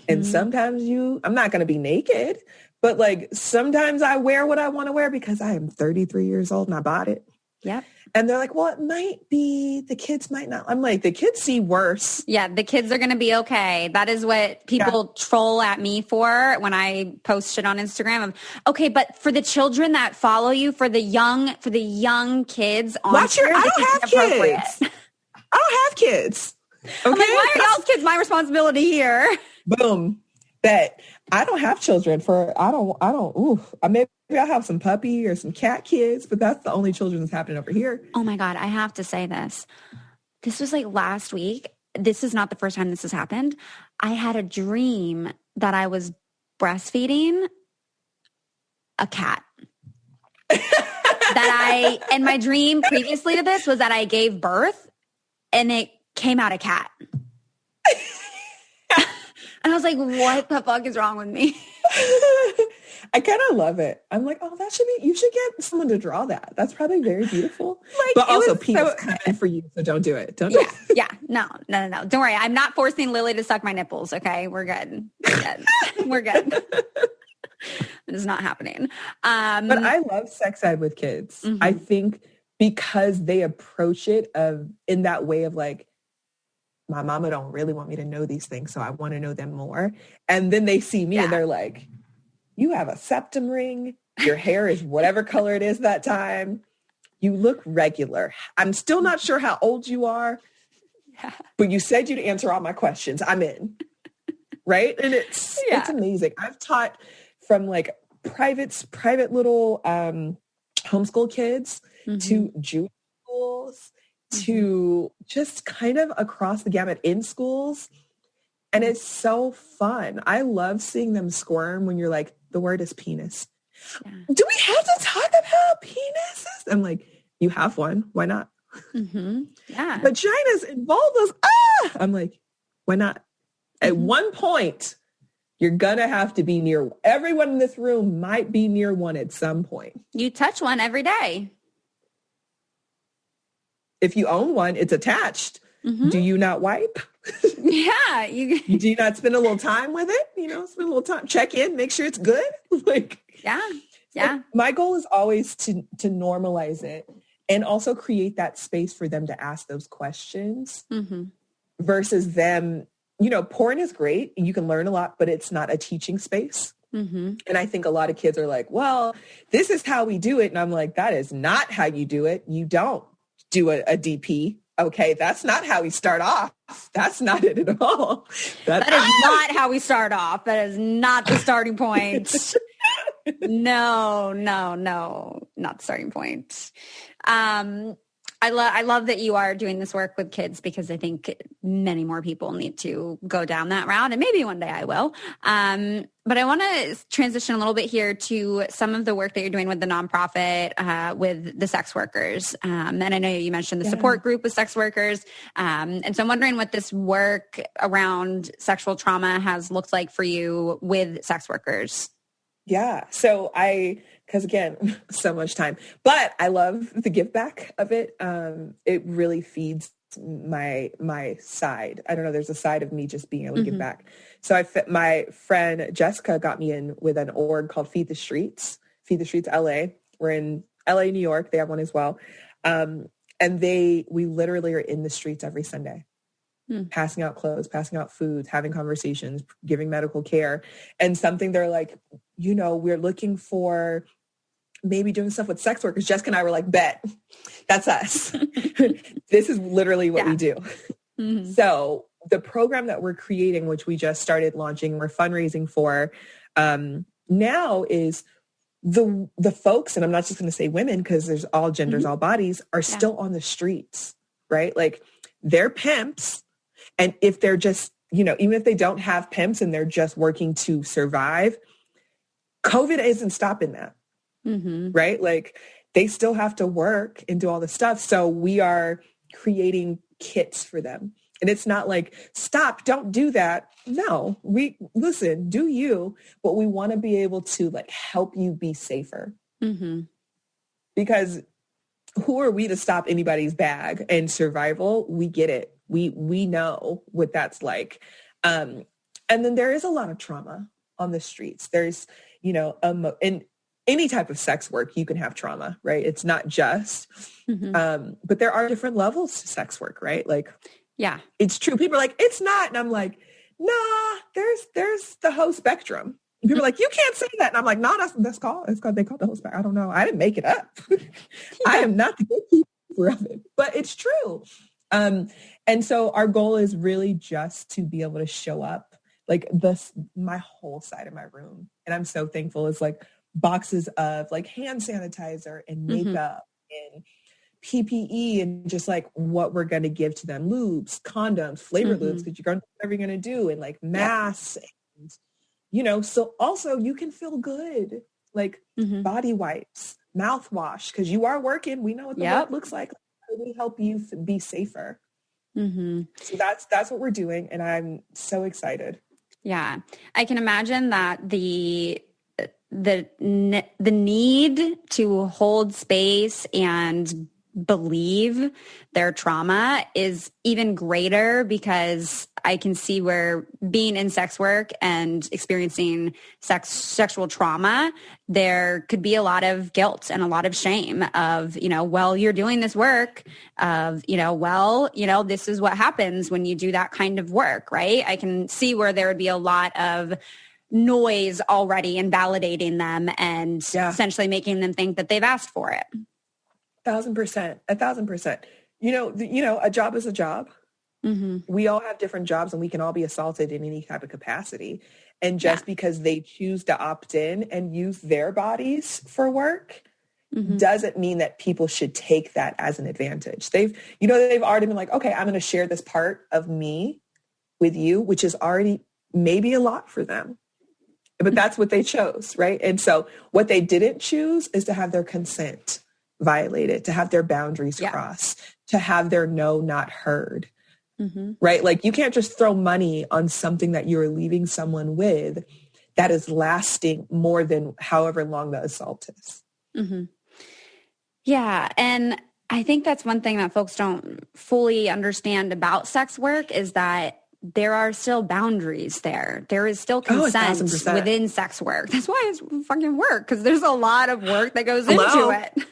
And sometimes I'm not going to be naked. But like, sometimes I wear what I want to wear because I am 33 years old and I bought it. Yep. And they're like, well, it might be, the kids might not. I'm like, the kids see worse. Yeah, the kids are going to be okay. That is what people troll at me for when I post shit on Instagram. Okay, but for the children that follow you, for the young kids on I don't have kids. I don't have kids. Okay? I'm like, why are y'all's kids my responsibility here? Boom. That I don't have children maybe I have some puppy or some cat kids, but that's the only children that's happening over here. Oh my God. I have to say this. This was like last week. This is not the first time this has happened. I had a dream that I was breastfeeding a cat. And my dream previously to this was that I gave birth and it came out a cat. And I was like, what the fuck is wrong with me? I kind of love it. I'm like, you should get someone to draw that. That's probably very beautiful. Like, but also penis kind for you, so don't do it. Don't do it. Yeah. No. Don't worry. I'm not forcing Lily to suck my nipples, okay? We're good. We're good. It is not happening. But I love sex ed with kids. I think because they approach it in that way of like, my mama don't really want me to know these things, so I want to know them more. And then they see me and they're like, you have a septum ring. Your hair is whatever color it is that time. You look regular. I'm still not sure how old you are, but you said you'd answer all my questions. I'm in. Right? And it's amazing. I've taught from like private little homeschool kids to Jewish schools to just kind of across the gamut in schools. And it's so fun. I love seeing them squirm when you're like, the word is penis. Yeah. Do we have to talk about penises? I'm like, you have one. Why not? Yeah. Vaginas involve us. I'm like, why not? At one point, You're going to have to be near. Everyone in this room might be near one at some point. You touch one every day. If you own one, it's attached. Mm-hmm. Do you not wipe? Yeah. Do you not spend a little time with it? Spend a little time, check in, make sure it's good. Yeah. So my goal is always to normalize it and also create that space for them to ask those questions versus them. Porn is great. You can learn a lot, but it's not a teaching space. Mm-hmm. And I think a lot of kids are like, well, this is how we do it. And I'm like, that is not how you do it. You don't do a DP. Okay, that's not how we start off. That's not it at all. That is not how we start off. That is not the starting point. No, not the starting point. I love that you are doing this work with kids because I think many more people need to go down that route, and maybe one day I will. But I want to transition a little bit here to some of the work that you're doing with the nonprofit, with the sex workers. And I know you mentioned the support group with sex workers. And so I'm wondering what this work around sexual trauma has looked like for you with sex workers. Yeah. So because again, so much time, but I love the give back of it. It really feeds my side. I don't know. There's a side of me just being able to give back. So my friend Jessica got me in with an org called Feed the Streets LA. We're in LA, New York. They have one as well. And we literally are in the streets every Sunday. Passing out clothes, passing out food, having conversations, giving medical care. And something they're like, we're looking for maybe doing stuff with sex workers. Jessica and I were like, bet, that's us. This is literally what we do. Mm-hmm. So the program that we're creating, which we just started launching, we're fundraising for now is the folks, and I'm not just going to say women because there's all genders, all bodies, are still on the streets, right? Like they're pimps. And if they're just, even if they don't have pimps and they're just working to survive, COVID isn't stopping that, right? Like they still have to work and do all the stuff. So we are creating kits for them. And it's not like, stop, don't do that. No, listen, do you, but we want to be able to help you be safer. Because who are we to stop anybody's bag and survival? We get it. We know what that's like. And then there is a lot of trauma on the streets. There's, in any type of sex work, you can have trauma, right? It's not just, but there are different levels to sex work, right? It's true. People are like, it's not. And I'm like, nah, there's the whole spectrum. And people are like, you can't say that. And I'm like, no, they call it the whole spectrum. I don't know. I didn't make it up. I am not the gatekeeper of it, but it's true. And so our goal is really just to be able to show up my whole side of my room. And I'm so thankful. It's boxes of hand sanitizer and makeup and PPE and just what we're going to give to them. Lubes, condoms, flavor lubes, because you're going to do whatever you're going to do, and masks. And, so also you can feel good, body wipes, mouthwash, because you are working. We know what the work looks like. We help you be safer. So that's what we're doing. And I'm so excited. Yeah. I can imagine that the need to hold space and believe their trauma is even greater, because I can see where being in sex work and experiencing sexual trauma, there could be a lot of guilt and a lot of shame of, you're doing this work of, this is what happens when you do that kind of work, right? I can see where there would be a lot of noise already invalidating them and essentially making them think that they've asked for it. 1,000%. A job is a job. We all have different jobs and we can all be assaulted in any type of capacity. And just because they choose to opt in and use their bodies for work doesn't mean that people should take that as an advantage. They've already been like, okay, I'm going to share this part of me with you, which is already maybe a lot for them. But that's what they chose, right? And so what they didn't choose is to have their consent violated, to have their boundaries crossed, to have their no not heard. right? Like you can't just throw money on something that you're leaving someone with that is lasting more than however long the assault is. Yeah. And I think that's one thing that folks don't fully understand about sex work is that there are still boundaries there. There is still consent within sex work. That's why it's fucking work, because there's a lot of work that goes into it.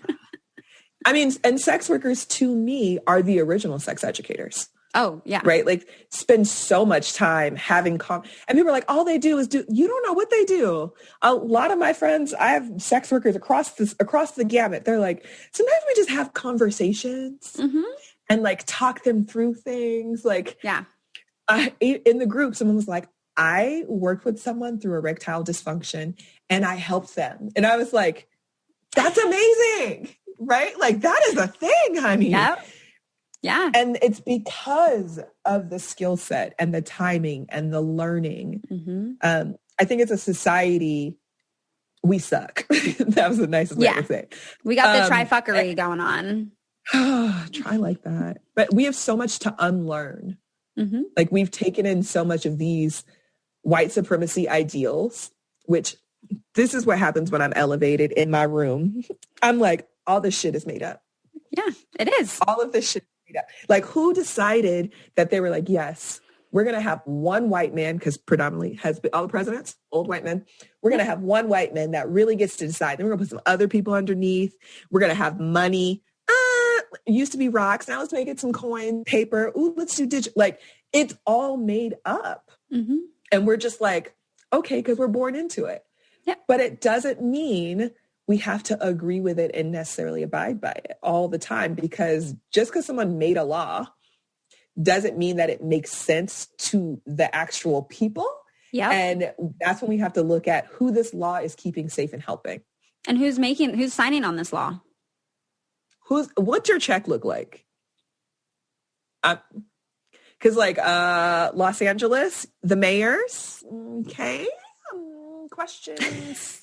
I mean, and sex workers to me are the original sex educators. Oh, yeah. Right? Like spend so much time having and people are like, all they do is you don't know what they do. A lot of my friends, I have sex workers across the gamut. They're like, sometimes we just have conversations and like talk them through things. Like, in the group, someone was like, I worked with someone through erectile dysfunction and I helped them. And I was like, that's amazing. Right? Like that is a thing, honey. Yep. Yeah. And it's because of the skill set and the timing and the learning. I think it's a society, we suck. That was the nicest way to say it. We got the try-fuckery going on. Try like that. But we have so much to unlearn. Like we've taken in so much of these white supremacy ideals, which this is what happens when I'm elevated in my room. I'm like, all this shit is made up. Yeah, it is. All of this shit. Like who decided that they were like, yes, we're going to have one white man, because predominantly has been all the presidents, old white men. We're going to have one white man that really gets to decide. Then we're going to put some other people underneath. We're going to have money. It used to be rocks. Now let's make it some coin, paper. Ooh, let's do digital. Like it's all made up. And we're just like, okay, because we're born into it. Yep. But it doesn't mean we have to agree with it and necessarily abide by it all the time, because just because someone made a law doesn't mean that it makes sense to the actual people. Yeah. And that's when we have to look at who this law is keeping safe and helping. And who's signing on this law? What's your check look like? Because like Los Angeles, the mayors, okay, questions.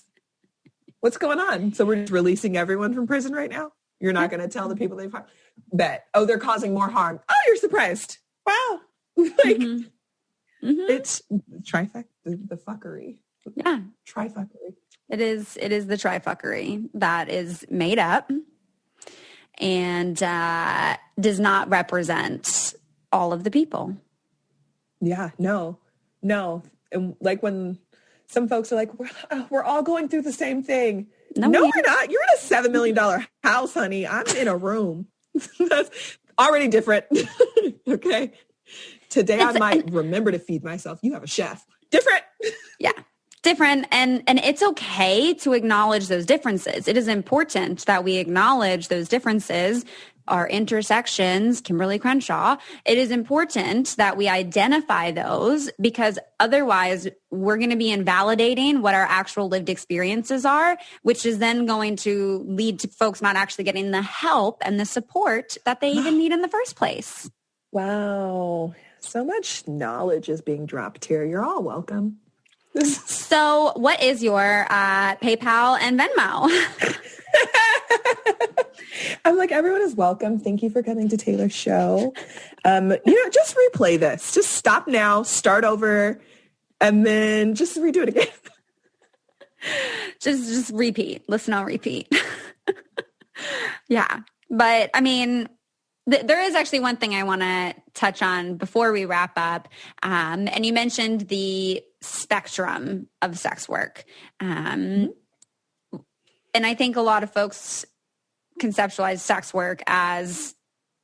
What's going on? So we're just releasing everyone from prison right now? You're not going to tell the people they've harmed? Bet. Oh, they're causing more harm. Oh, you're surprised. Wow. Like, it's trifecta, the fuckery. Yeah. Trifecta. It is the trifecta that is made up and does not represent all of the people. Yeah, no. And like when some folks are like, we're all going through the same thing. No, we're not. You're in a $7 million house, honey. I'm in a room. That's already different. Okay. Today I might remember to feed myself. You have a chef. Different. Yeah. Different. And it's okay to acknowledge those differences. It is important that we acknowledge those differences, our intersections, Kimberly Crenshaw. It is important that we identify those, because otherwise we're going to be invalidating what our actual lived experiences are, which is then going to lead to folks not actually getting the help and the support that they even need in the first place. Wow. So much knowledge is being dropped here. You're all welcome. So what is your PayPal and Venmo? I'm like, everyone is welcome. Thank you for coming to Taylor's show. Just replay this. Just stop now, start over, and then just redo it again. just repeat. Listen on repeat. Yeah. But I mean, there is actually one thing I want to touch on before we wrap up. And you mentioned the spectrum of sex work. And I think a lot of folks conceptualize sex work as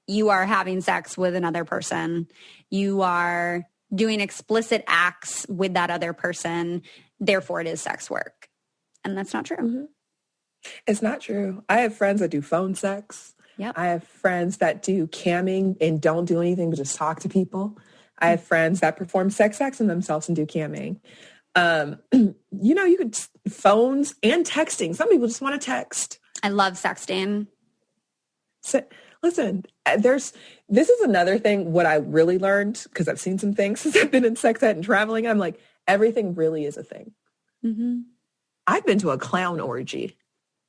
you are having sex with another person. You are doing explicit acts with that other person. Therefore, it is sex work. And that's not true. It's not true. I have friends that do phone sex. Yep. I have friends that do camming and don't do anything but just talk to people. I have friends that perform sex acts on themselves and do camming. You could phones and texting. Some people just want to text. I love sexting. So, listen, this is another thing. What I really learned, because I've seen some things since I've been in sex ed and traveling, I'm like, everything really is a thing. I've been to a clown orgy.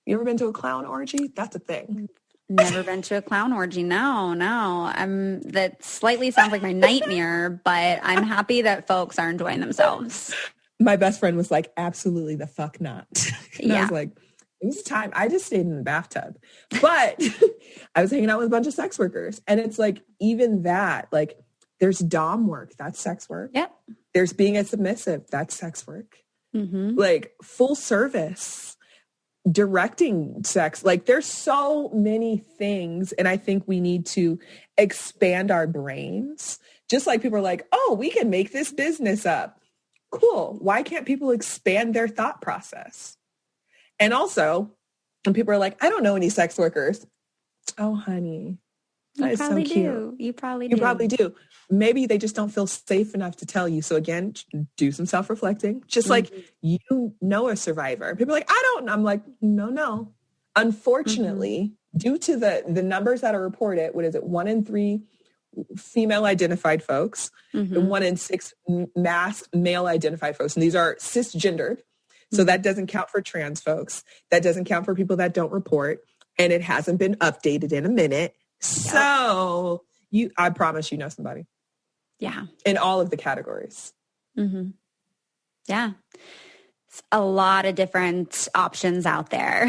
You ever been to a clown orgy? That's a thing. Never been to a clown orgy. No. That slightly sounds like my nightmare, but I'm happy that folks are enjoying themselves. My best friend was like, absolutely the fuck not. And I was like, it was time. I just stayed in the bathtub, but I was hanging out with a bunch of sex workers. And it's like, even that, like, there's dom work. That's sex work. Yep. There's being a submissive. That's sex work. Mm-hmm. Like full service, directing sex. Like there's so many things. And I think we need to expand our brains. Just like people are like, oh, we can make this business up. Cool. Why can't people expand their thought process? And also, when people are like, I don't know any sex workers. Oh, honey. That is so cute. You probably do. Maybe they just don't feel safe enough to tell you. So again, do some self-reflecting. Just like you know a survivor. People are like, I don't. I'm like, no. Unfortunately, due to the numbers that are reported, what is it? 1 in 3 female identified folks and 1 in 6 masked male identified folks. And these are cisgendered. So that doesn't count for trans folks. That doesn't count for people that don't report. And it hasn't been updated in a minute. So I promise you know somebody. Yeah. In all of the categories. Mm-hmm. Yeah. It's a lot of different options out there.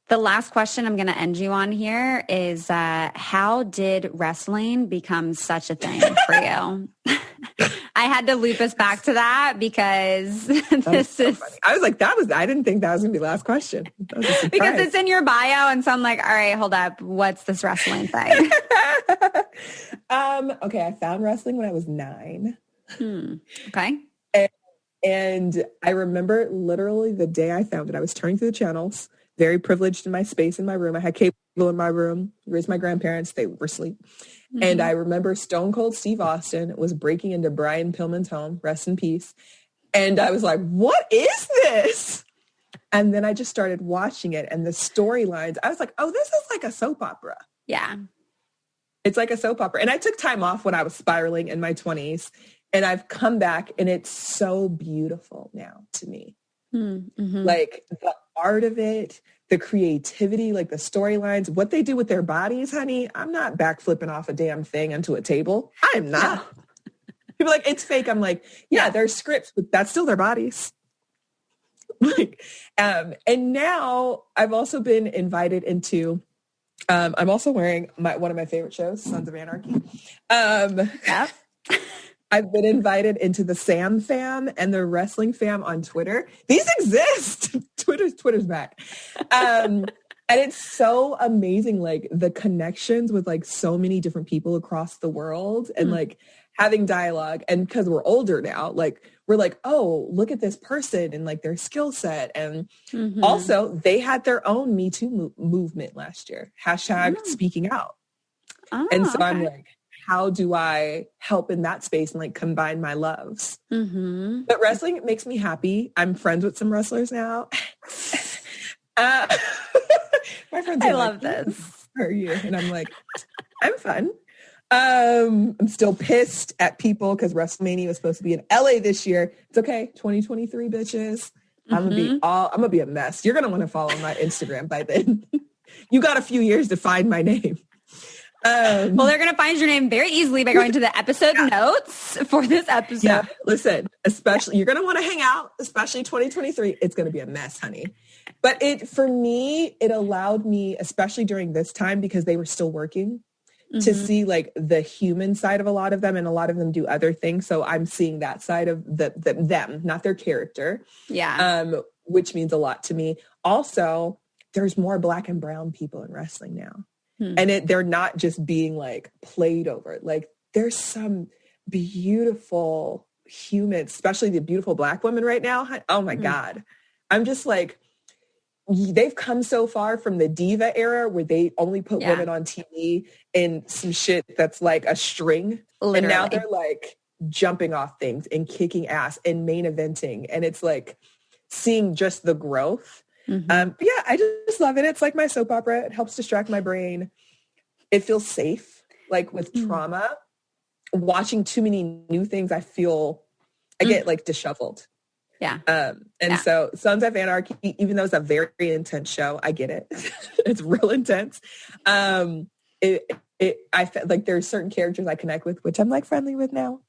The last question I'm going to end you on here is, how did wrestling become such a thing for you? I had to loop us back to that because this is funny. I was like, I didn't think that was going to be the last question. Because it's in your bio. And so I'm like, all right, hold up. What's this wrestling thing? Okay. I found wrestling when I was 9. Okay. And I remember literally the day I found it, I was turning through the channels, very privileged in my space in my room. I had cable in my room, raised my grandparents. They were asleep. And I remember Stone Cold Steve Austin was breaking into Brian Pillman's home, rest in peace. And I was like, what is this? And then I just started watching it and the storylines. I was like, oh, this is like a soap opera. Yeah. It's like a soap opera. And I took time off when I was spiraling in my 20s. And I've come back and it's so beautiful now to me. Like the art of it, the creativity, like the storylines, what they do with their bodies, honey. I'm not backflipping off a damn thing onto a table. I am not. No. People are like, it's fake. I'm like, yeah, there's scripts, but that's still their bodies. Like, and now I've also been invited into, I'm also wearing one of my favorite shows, Sons of Anarchy. I've been invited into the Sam fam and the wrestling fam on Twitter. These exist. Twitter's back. And it's so amazing, like the connections with like so many different people across the world and like having dialogue. And because we're older now, like we're like, oh, look at this person and like their skill set. And also they had their own Me Too movement last year. # speaking out. And so I'm like, how do I help in that space and like combine my loves? But wrestling makes me happy. I'm friends with some wrestlers now. My friends are I love this. Are you? And I'm like, I'm fun. I'm still pissed at people because WrestleMania was supposed to be in LA this year. It's okay. 2023 bitches. I'm gonna be a mess. You're gonna want to follow my Instagram by then. You got a few years to find my name. Well, they're going to find your name very easily by going to the episode notes for this episode. Yeah, listen, especially, you're going to want to hang out, especially 2023. It's going to be a mess, honey. But for me, it allowed me, especially during this time, because they were still working, to see like the human side of a lot of them, and a lot of them do other things. So I'm seeing that side of them, not their character. Yeah. Which means a lot to me. Also, there's more Black and brown people in wrestling now. And they're not just being like played over. Like there's some beautiful humans, especially the beautiful Black women right now. Oh my God. I'm just like, they've come so far from the diva era where they only put women on TV in some shit that's like a string. Literally. And now they're like jumping off things and kicking ass and main eventing. And it's like seeing just the growth. But yeah, I just love it. It's like my soap opera. It helps distract my brain. It feels safe. Like with trauma, watching too many new things, I get like disheveled. So Sons of Anarchy, even though it's a very intense show, I get it. It's real intense. I felt like there's certain characters I connect with, which I'm like friendly with now.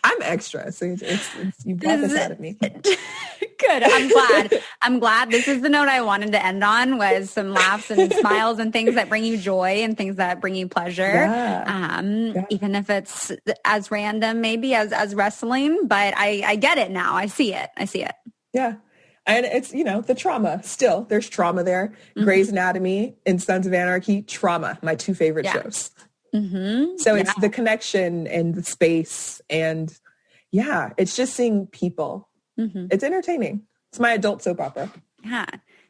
I'm extra, so you brought this out of me. Good. I'm glad. This is the note I wanted to end on, was some laughs and smiles and things that bring you joy and things that bring you pleasure. Even if it's as random maybe as wrestling, but I get it now. I see it. Yeah. And it's, the trauma still. There's trauma there. Mm-hmm. Grey's Anatomy and Sons of Anarchy, trauma, my two favorite shows. Mm-hmm. So it's the connection and the space, and it's just seeing people. Mm-hmm. It's entertaining. It's my adult soap opera. Yeah.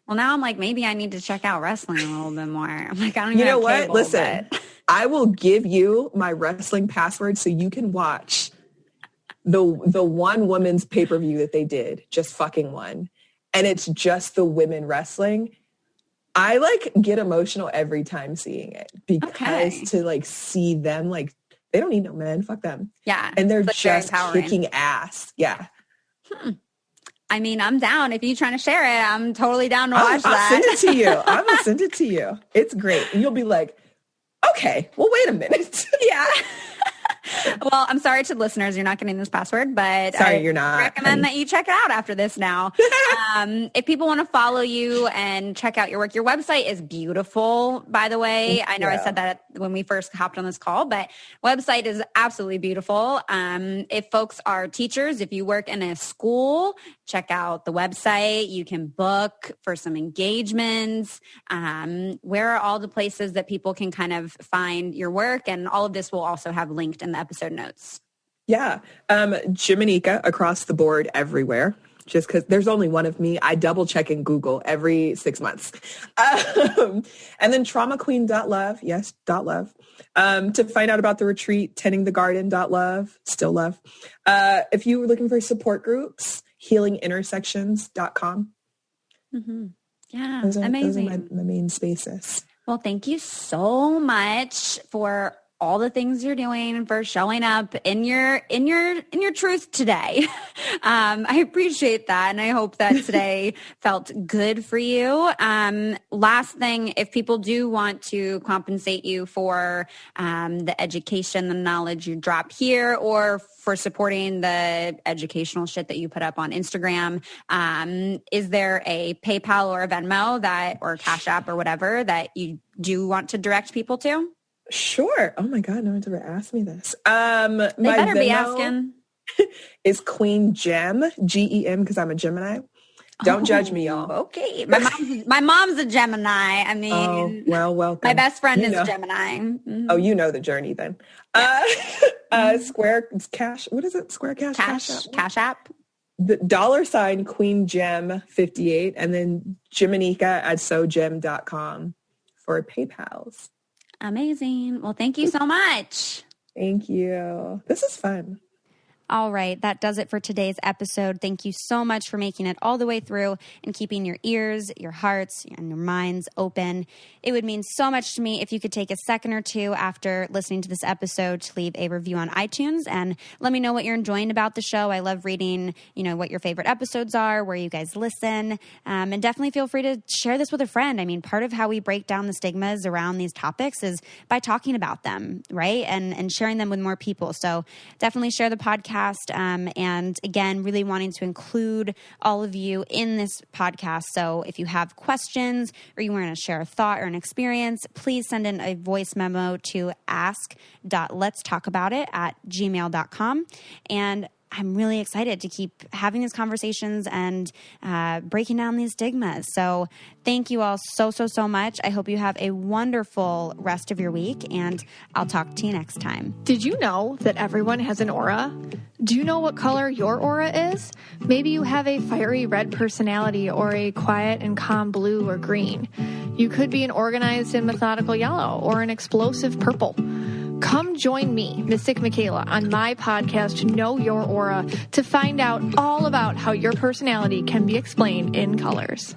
Well, now I'm like, maybe I need to check out wrestling a little bit more. I'm like, I don't even You know have what? cable, Listen, but... I will give you my wrestling password so you can watch the one women's pay-per-view that they did, just fucking one. And it's just the women wrestling. I get emotional every time seeing it, because to see them, they don't need no men, fuck them. Yeah. And they're just kicking ass. Yeah. I mean, I'm down. If you're trying to share it, I'm totally down to watch that. I'll send it to you. I'm going to send it to you. It's great. And you'll be like, okay, well, wait a minute. Yeah. Well, I'm sorry to listeners, you're not getting this password, but you're not. Recommend that you check it out after this now. If people want to follow you and check out your work, your website is beautiful, by the way. I know I said that when we first hopped on this call, but website is absolutely beautiful. If folks are teachers, if you work in a school, check out the website. You can book for some engagements. Where are all the places that people can kind of find your work? And all of this will also have linked in the episode notes. Yeah. Jimanekia across the board everywhere, just because there's only one of me. I double check in Google every 6 months. And then traumaqueen.love. Yes, .love. To find out about the retreat, tendingthegarden.love. Still love. If you were looking for support groups, healingintersections.com. Mm-hmm. Yeah, amazing. Those are my main spaces. Well, thank you so much for all the things you're doing, for showing up in your truth today. I appreciate that. And I hope that today felt good for you. Last thing, if people do want to compensate you for the education, the knowledge you drop here, or for supporting the educational shit that you put up on Instagram, is there a PayPal or a Venmo or Cash App or whatever that you do want to direct people to? Sure. Oh my God, no one's ever asked me this. They better be asking. Is Queen Gem, Gem, because I'm a Gemini. Don't judge me, y'all. Okay. My mom's a Gemini. I mean, well, welcome. My best friend is a Gemini. Mm-hmm. Oh, you know the journey then. Yeah. Square Cash. What is it? Square Cash? Cash App. The $ Queen Gem 58, and then Jimanekia at sogem.com for PayPals. Amazing. Well, thank you so much. Thank you. This is fun. All right. That does it for today's episode. Thank you so much for making it all the way through and keeping your ears, your hearts, and your minds open. It would mean so much to me if you could take a second or two after listening to this episode to leave a review on iTunes and let me know what you're enjoying about the show. I love reading, what your favorite episodes are, where you guys listen, and definitely feel free to share this with a friend. I mean, part of how we break down the stigmas around these topics is by talking about them, right? And sharing them with more people. So definitely share the podcast. And again, really wanting to include all of you in this podcast. So if you have questions or you want to share a thought or an experience, please send in a voice memo to ask.letstalkabout@gmail.com. And I'm really excited to keep having these conversations and breaking down these stigmas. So thank you all so much. I hope you have a wonderful rest of your week, and I'll talk to you next time. Did you know that everyone has an aura? Do you know what color your aura is? Maybe you have a fiery red personality or a quiet and calm blue or green. You could be an organized and methodical yellow or an explosive purple. Come join me, Mystic Michaela, on my podcast, Know Your Aura, to find out all about how your personality can be explained in colors.